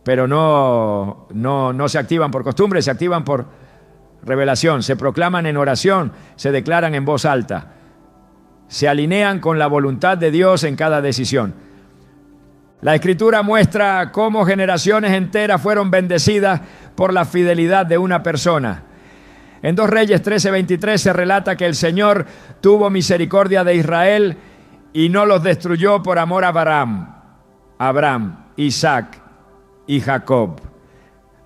[SPEAKER 1] pero no se activan por costumbre, se activan por revelación. Se proclaman en oración, se declaran en voz alta. Se alinean con la voluntad de Dios en cada decisión. La Escritura muestra cómo generaciones enteras fueron bendecidas por la fidelidad de una persona. En 2 Reyes 13:23 se relata que el Señor tuvo misericordia de Israel y no los destruyó por amor a Abraham, Isaac y Jacob.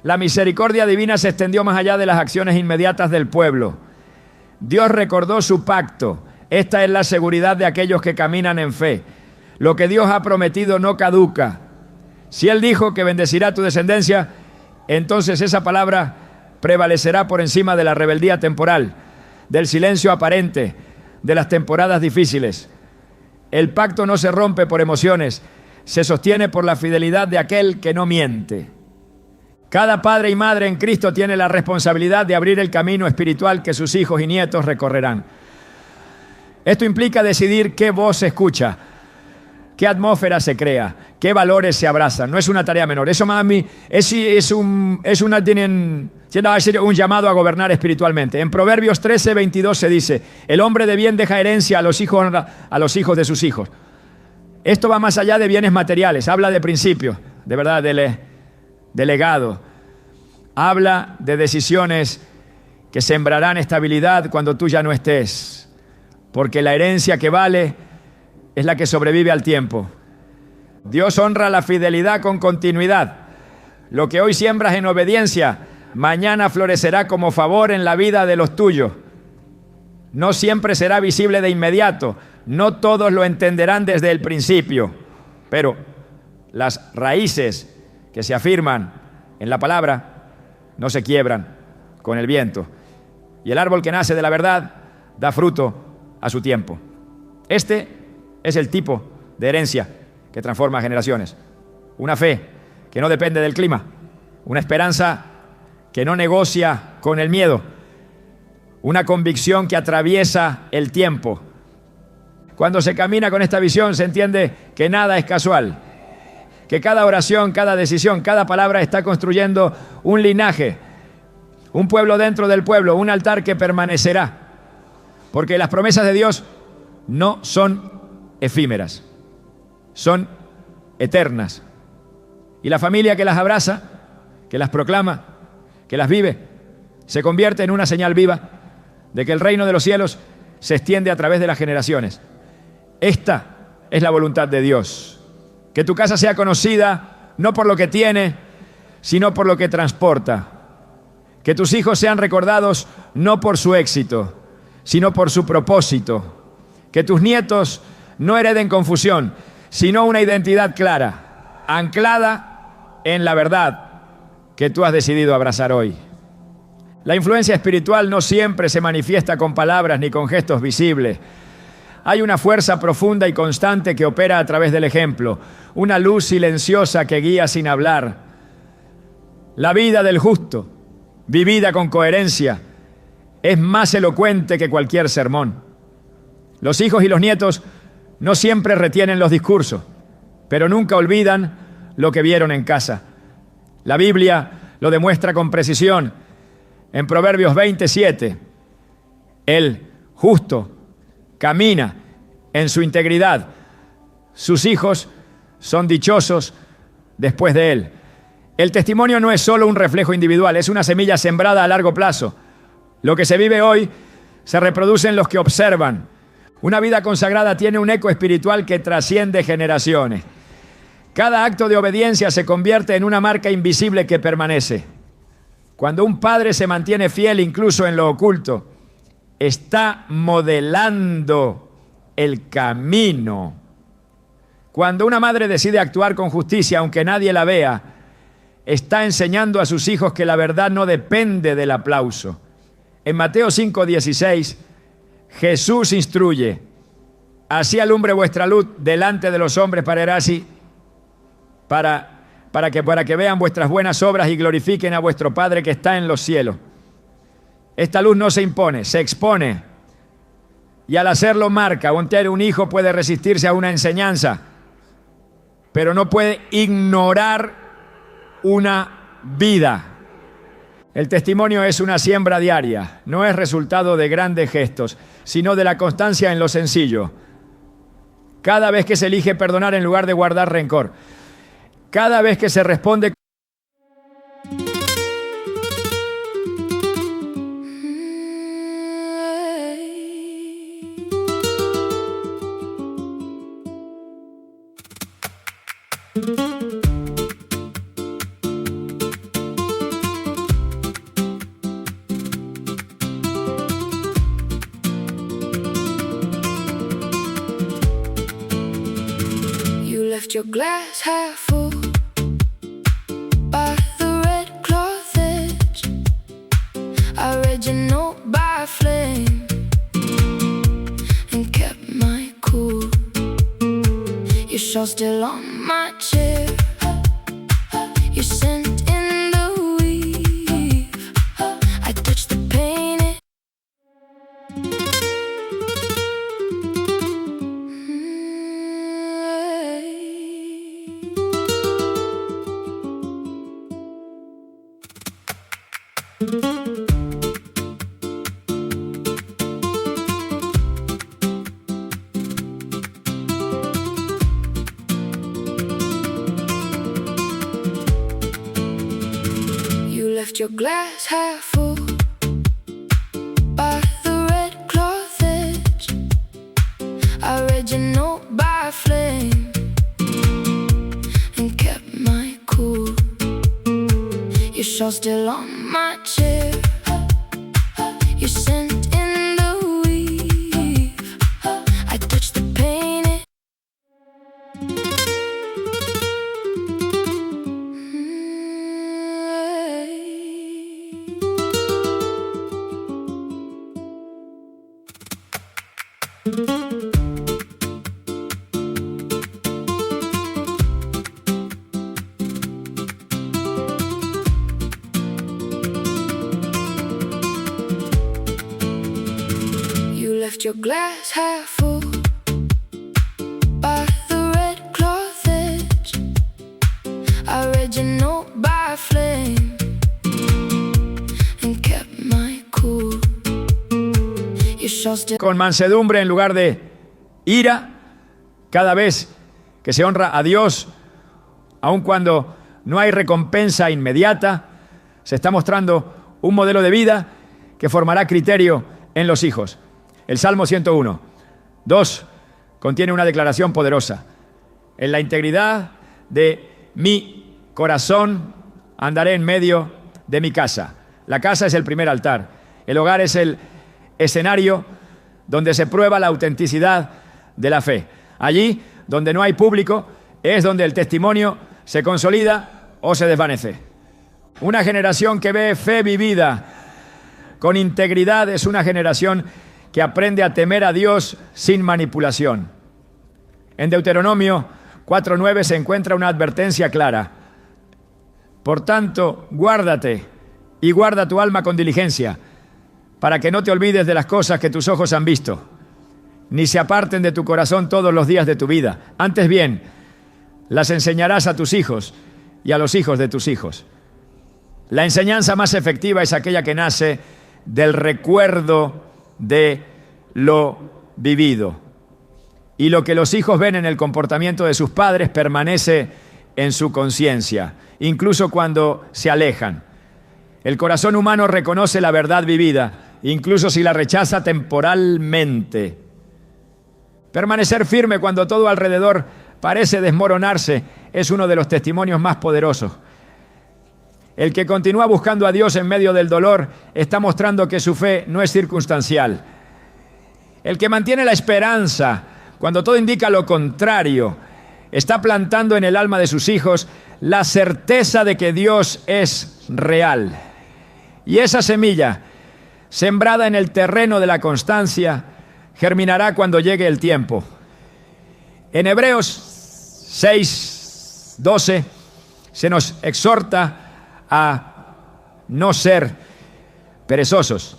[SPEAKER 1] La misericordia divina se extendió más allá de las acciones inmediatas del pueblo. Dios recordó su pacto. Esta es la seguridad de aquellos que caminan en fe. Lo que Dios ha prometido no caduca. Si Él dijo que bendecirá tu descendencia, entonces esa palabra prevalecerá por encima de la rebeldía temporal, del silencio aparente, de las temporadas difíciles. El pacto no se rompe por emociones, se sostiene por la fidelidad de aquel que no miente. Cada padre y madre en Cristo tiene la responsabilidad de abrir el camino espiritual que sus hijos y nietos recorrerán. Esto implica decidir qué voz se escucha, qué atmósfera se crea, qué valores se abrazan. No es una tarea menor. Eso, mami, tienen un llamado a gobernar espiritualmente. En Proverbios 13:22 se dice: el hombre de bien deja herencia, a los hijos de sus hijos. Esto va más allá de bienes materiales, habla de principios, de verdad, de legado. Habla de decisiones que sembrarán estabilidad cuando tú ya no estés, porque la herencia que vale es la que sobrevive al tiempo. Dios honra la fidelidad con continuidad. Lo que hoy siembras en obediencia, mañana florecerá como favor en la vida de los tuyos. No siempre será visible de inmediato, no todos lo entenderán desde el principio, pero las raíces que se afirman en la palabra no se quiebran con el viento. Y el árbol que nace de la verdad da fruto a su tiempo. Este es el tipo de herencia que transforma generaciones. Una fe que no depende del clima, una esperanza que no negocia con el miedo, una convicción que atraviesa el tiempo. Cuando se camina con esta visión se entiende que nada es casual, que cada oración, cada decisión, cada palabra está construyendo un linaje, un pueblo dentro del pueblo, un altar que permanecerá, porque las promesas de Dios no son efímeras, son eternas. Y la familia que las abraza, que las proclama, que las vive, se convierte en una señal viva de que el reino de los cielos se extiende a través de las generaciones. Esta es la voluntad de Dios. Que tu casa sea conocida no por lo que tiene, sino por lo que transporta. Que tus hijos sean recordados no por su éxito, sino por su propósito. Que tus nietos no hereden confusión, sino una identidad clara, anclada en la verdad que tú has decidido abrazar hoy. La influencia espiritual no siempre se manifiesta con palabras ni con gestos visibles. Hay una fuerza profunda y constante que opera a través del ejemplo, una luz silenciosa que guía sin hablar. La vida del justo, vivida con coherencia, es más elocuente que cualquier sermón. Los hijos y los nietos no siempre retienen los discursos, pero nunca olvidan lo que vieron en casa. La Biblia lo demuestra con precisión. En Proverbios 27, el justo camina en su integridad. Sus hijos son dichosos después de él. El testimonio no es solo un reflejo individual, es una semilla sembrada a largo plazo. Lo que se vive hoy se reproduce en los que observan. Una vida consagrada tiene un eco espiritual que trasciende generaciones. Cada acto de obediencia se convierte en una marca invisible que permanece. Cuando un padre se mantiene fiel incluso en lo oculto, está modelando el camino. Cuando una madre decide actuar con justicia, aunque nadie la vea, está enseñando a sus hijos que la verdad no depende del aplauso. En Mateo 5:16, Jesús instruye: así alumbre vuestra luz delante de los hombres para que vean vuestras buenas obras y glorifiquen a vuestro Padre que está en los cielos. Esta luz no se impone, se expone. Y al hacerlo marca. Un hijo puede resistirse a una enseñanza, pero no puede ignorar una vida. El testimonio es una siembra diaria, no es resultado de grandes gestos, sino de la constancia en lo sencillo. Cada vez que se elige perdonar en lugar de guardar rencor, cada vez que se responde
[SPEAKER 2] your glass half full by the red cloth edge. I read your note by flame and kept my cool. Your shawl still on my chair. Your scent in the You left your glass half full by the red cloth edge. I read your note by flame and kept my cool. Your shawl still on my chair. Your scent in the weave. I touched the paint. You left your glass half full by the red cloth edge. I read your note by flame and kept my cool. Your shawl still.
[SPEAKER 1] Con mansedumbre en lugar de ira, cada vez que se honra a Dios, aun cuando no hay recompensa inmediata, se está mostrando un modelo de vida que formará criterio en los hijos. El Salmo 101, 2, contiene una declaración poderosa. En la integridad de mi corazón andaré en medio de mi casa. La casa es el primer altar. El hogar es el escenario donde se prueba la autenticidad de la fe. Allí, donde no hay público, es donde el testimonio se consolida o se desvanece. Una generación que ve fe vivida con integridad es una generación que aprende a temer a Dios sin manipulación. En Deuteronomio 4:9 se encuentra una advertencia clara. Por tanto, guárdate y guarda tu alma con diligencia, para que no te olvides de las cosas que tus ojos han visto, ni se aparten de tu corazón todos los días de tu vida. Antes bien, las enseñarás a tus hijos y a los hijos de tus hijos. La enseñanza más efectiva es aquella que nace del recuerdo de lo vivido. Y lo que los hijos ven en el comportamiento de sus padres permanece en su conciencia, incluso cuando se alejan. El corazón humano reconoce la verdad vivida, incluso si la rechaza temporalmente. Permanecer firme cuando todo alrededor parece desmoronarse es uno de los testimonios más poderosos. El que continúa buscando a Dios en medio del dolor está mostrando que su fe no es circunstancial. El que mantiene la esperanza cuando todo indica lo contrario está plantando en el alma de sus hijos la certeza de que Dios es real. Y esa semilla, sembrada en el terreno de la constancia, germinará cuando llegue el tiempo. En Hebreos 6:12 se nos exhorta a no ser perezosos,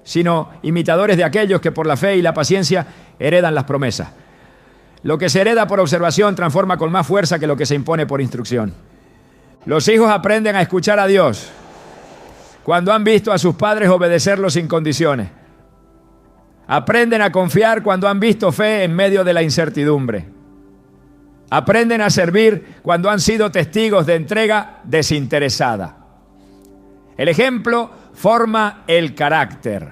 [SPEAKER 1] sino imitadores de aquellos que por la fe y la paciencia heredan las promesas. Lo que se hereda por observación transforma con más fuerza que lo que se impone por instrucción. Los hijos aprenden a escuchar a Dios cuando han visto a sus padres obedecerlo sin condiciones. Aprenden a confiar cuando han visto fe en medio de la incertidumbre. Aprenden a servir cuando han sido testigos de entrega desinteresada. El ejemplo forma el carácter.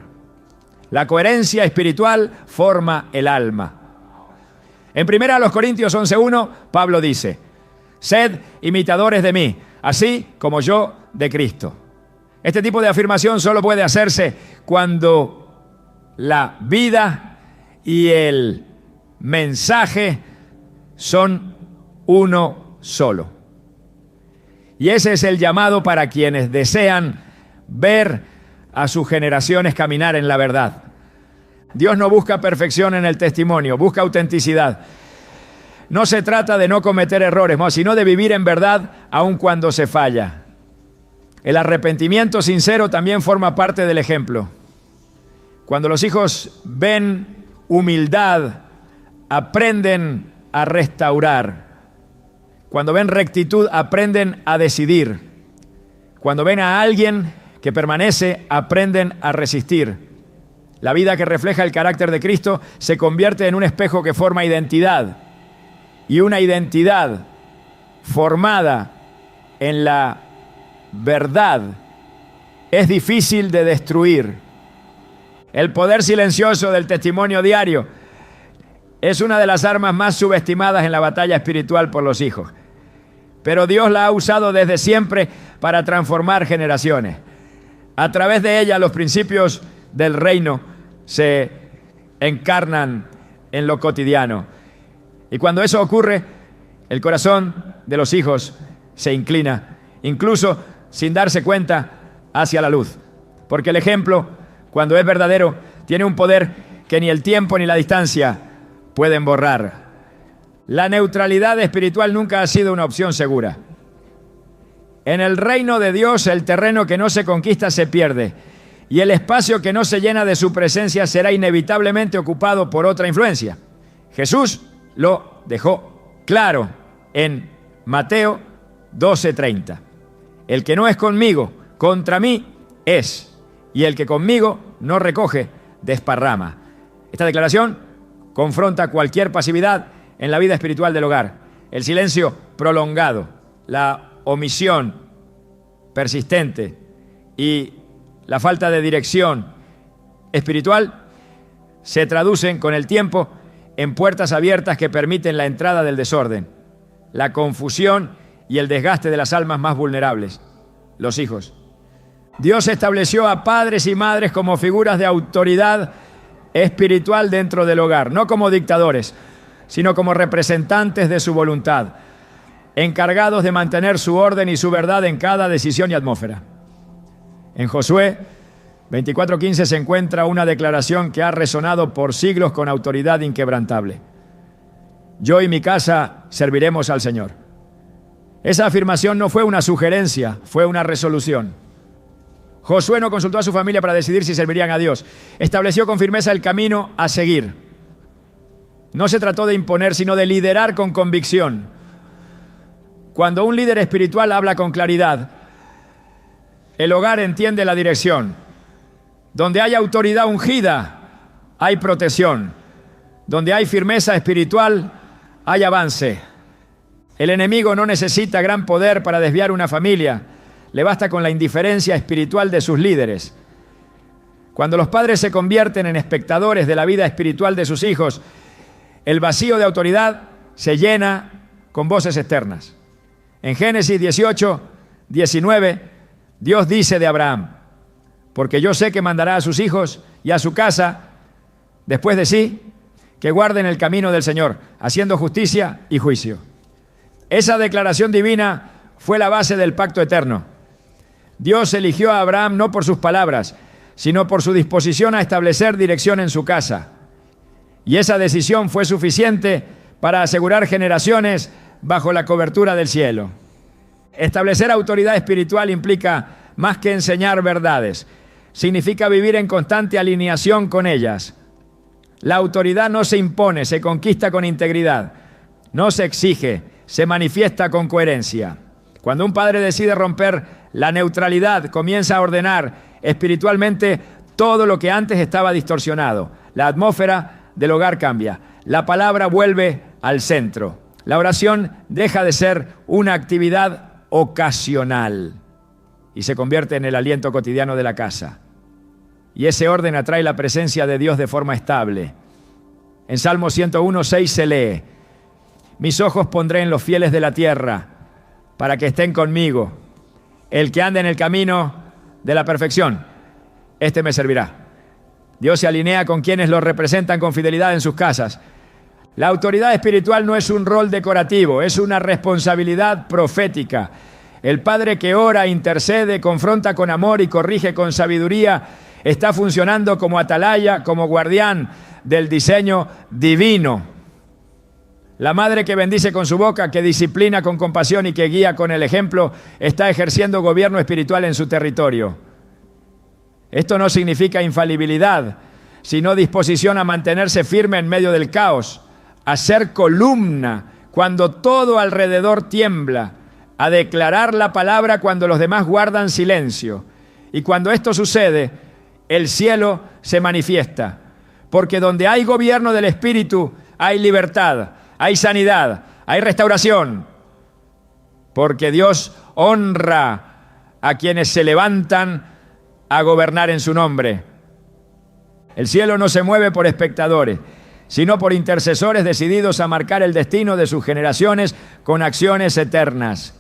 [SPEAKER 1] La coherencia espiritual forma el alma. En 1 Corintios 11:1, Pablo dice: sed imitadores de mí, así como yo de Cristo. Este tipo de afirmación solo puede hacerse cuando la vida y el mensaje son uno solo. Y ese es el llamado para quienes desean ver a sus generaciones caminar en la verdad. Dios no busca perfección en el testimonio, busca autenticidad. No se trata de no cometer errores, sino de vivir en verdad aun cuando se falla. El arrepentimiento sincero también forma parte del ejemplo. Cuando los hijos ven humildad, aprenden a restaurar. Cuando ven rectitud, aprenden a decidir. Cuando ven a alguien que permanece aprenden a resistir. La vida que refleja el carácter de Cristo se convierte en un espejo que forma identidad. Y una identidad formada en la verdad es difícil de destruir. El poder silencioso del testimonio diario es una de las armas más subestimadas en la batalla espiritual por los hijos. Pero Dios la ha usado desde siempre para transformar generaciones. A través de ella los principios del reino se encarnan en lo cotidiano. Y cuando eso ocurre, el corazón de los hijos se inclina, incluso sin darse cuenta, hacia la luz. Porque el ejemplo, cuando es verdadero, tiene un poder que ni el tiempo ni la distancia pueden borrar. La neutralidad espiritual nunca ha sido una opción segura. En el reino de Dios, el terreno que no se conquista se pierde, y el espacio que no se llena de su presencia será inevitablemente ocupado por otra influencia. Jesús lo dejó claro en Mateo 12:30. El que no es conmigo, contra mí es, y el que conmigo no recoge, desparrama. Esta declaración confronta cualquier pasividad en la vida espiritual del hogar. El silencio prolongado, la omisión persistente y la falta de dirección espiritual se traducen con el tiempo en puertas abiertas que permiten la entrada del desorden, la confusión y el desgaste de las almas más vulnerables, los hijos. Dios estableció a padres y madres como figuras de autoridad espiritual dentro del hogar, no como dictadores, sino como representantes de su voluntad, encargados de mantener su orden y su verdad en cada decisión y atmósfera. En Josué 24:15 se encuentra una declaración que ha resonado por siglos con autoridad inquebrantable. Yo y mi casa serviremos al Señor. Esa afirmación no fue una sugerencia, fue una resolución. Josué no consultó a su familia para decidir si servirían a Dios. Estableció con firmeza el camino a seguir. No se trató de imponer, sino de liderar con convicción. Cuando un líder espiritual habla con claridad, el hogar entiende la dirección. Donde hay autoridad ungida, hay protección. Donde hay firmeza espiritual, hay avance. El enemigo no necesita gran poder para desviar una familia. Le basta con la indiferencia espiritual de sus líderes. Cuando los padres se convierten en espectadores de la vida espiritual de sus hijos, el vacío de autoridad se llena con voces externas. En Génesis 18:19, Dios dice de Abraham: porque yo sé que mandará a sus hijos y a su casa después de sí, que guarden el camino del Señor, haciendo justicia y juicio. Esa declaración divina fue la base del pacto eterno. Dios eligió a Abraham no por sus palabras, sino por su disposición a establecer dirección en su casa. Y esa decisión fue suficiente para asegurar generaciones bajo la cobertura del cielo. Establecer autoridad espiritual implica más que enseñar verdades. Significa vivir en constante alineación con ellas. La autoridad no se impone, se conquista con integridad. No se exige, se manifiesta con coherencia. Cuando un padre decide romper la neutralidad, comienza a ordenar espiritualmente todo lo que antes estaba distorsionado. La atmósfera del hogar cambia. La palabra vuelve al centro. La oración deja de ser una actividad ocasional y se convierte en el aliento cotidiano de la casa. Y ese orden atrae la presencia de Dios de forma estable. En Salmo 101:6 se lee: mis ojos pondré en los fieles de la tierra, para que estén conmigo. El que ande en el camino de la perfección, este me servirá. Dios se alinea con quienes lo representan con fidelidad en sus casas. La autoridad espiritual no es un rol decorativo, es una responsabilidad profética. El padre que ora, intercede, confronta con amor y corrige con sabiduría, está funcionando como atalaya, como guardián del diseño divino. La madre que bendice con su boca, que disciplina con compasión y que guía con el ejemplo, está ejerciendo gobierno espiritual en su territorio. Esto no significa infalibilidad, sino disposición a mantenerse firme en medio del caos, a ser columna cuando todo alrededor tiembla, a declarar la palabra cuando los demás guardan silencio. Y cuando esto sucede, el cielo se manifiesta. Porque donde hay gobierno del Espíritu, hay libertad, hay sanidad, hay restauración. Porque Dios honra a quienes se levantan a gobernar en su nombre. El cielo no se mueve por espectadores, sino por intercesores decididos a marcar el destino de sus generaciones con acciones eternas.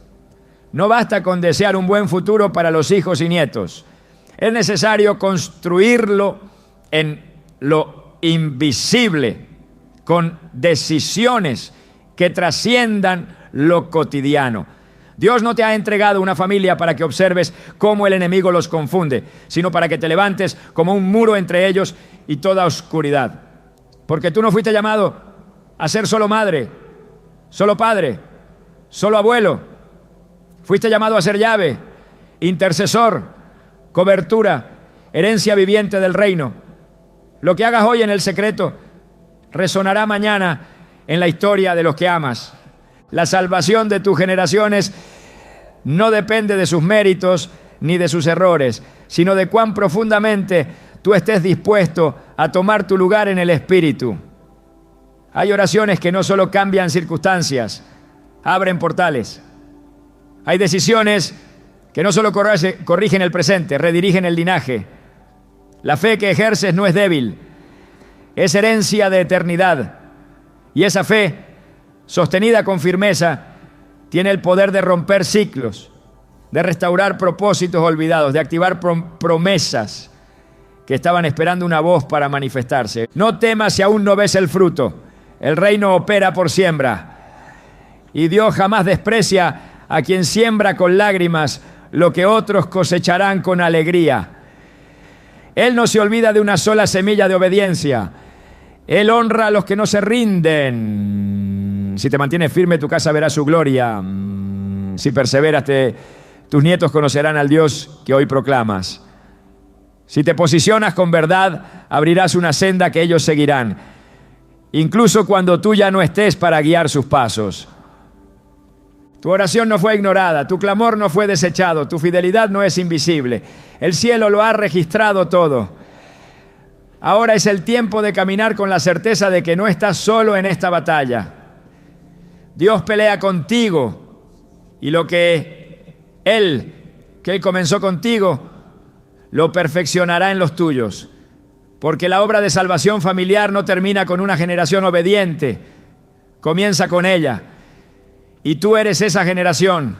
[SPEAKER 1] No basta con desear un buen futuro para los hijos y nietos. Es necesario construirlo en lo invisible, con decisiones que trasciendan lo cotidiano. Dios no te ha entregado una familia para que observes cómo el enemigo los confunde, sino para que te levantes como un muro entre ellos y toda oscuridad. Porque tú no fuiste llamado a ser solo madre, solo padre, solo abuelo. Fuiste llamado a ser llave, intercesor, cobertura, herencia viviente del reino. Lo que hagas hoy en el secreto resonará mañana en la historia de los que amas. La salvación de tus generaciones no depende de sus méritos ni de sus errores, sino de cuán profundamente tú estés dispuesto a tomar tu lugar en el Espíritu. Hay oraciones que no solo cambian circunstancias, abren portales. Hay decisiones que no solo corrigen el presente, redirigen el linaje. La fe que ejerces no es débil, es herencia de eternidad. Y esa fe, sostenida con firmeza, tiene el poder de romper ciclos, de restaurar propósitos olvidados, de activar promesas que estaban esperando una voz para manifestarse. No temas si aún no ves el fruto. El reino opera por siembra. Y Dios jamás desprecia a quien siembra con lágrimas lo que otros cosecharán con alegría. Él no se olvida de una sola semilla de obediencia. Él honra a los que no se rinden. Si te mantienes firme, tu casa verá su gloria. Si perseveras, tus nietos conocerán al Dios que hoy proclamas. Si te posicionas con verdad, abrirás una senda que ellos seguirán, incluso cuando tú ya no estés para guiar sus pasos. Tu oración no fue ignorada, tu clamor no fue desechado, tu fidelidad no es invisible. El cielo lo ha registrado todo. Ahora es el tiempo de caminar con la certeza de que no estás solo en esta batalla. Dios pelea contigo y lo que Él comenzó contigo, lo perfeccionará en los tuyos. Porque la obra de salvación familiar no termina con una generación obediente, comienza con ella. Y tú eres esa generación.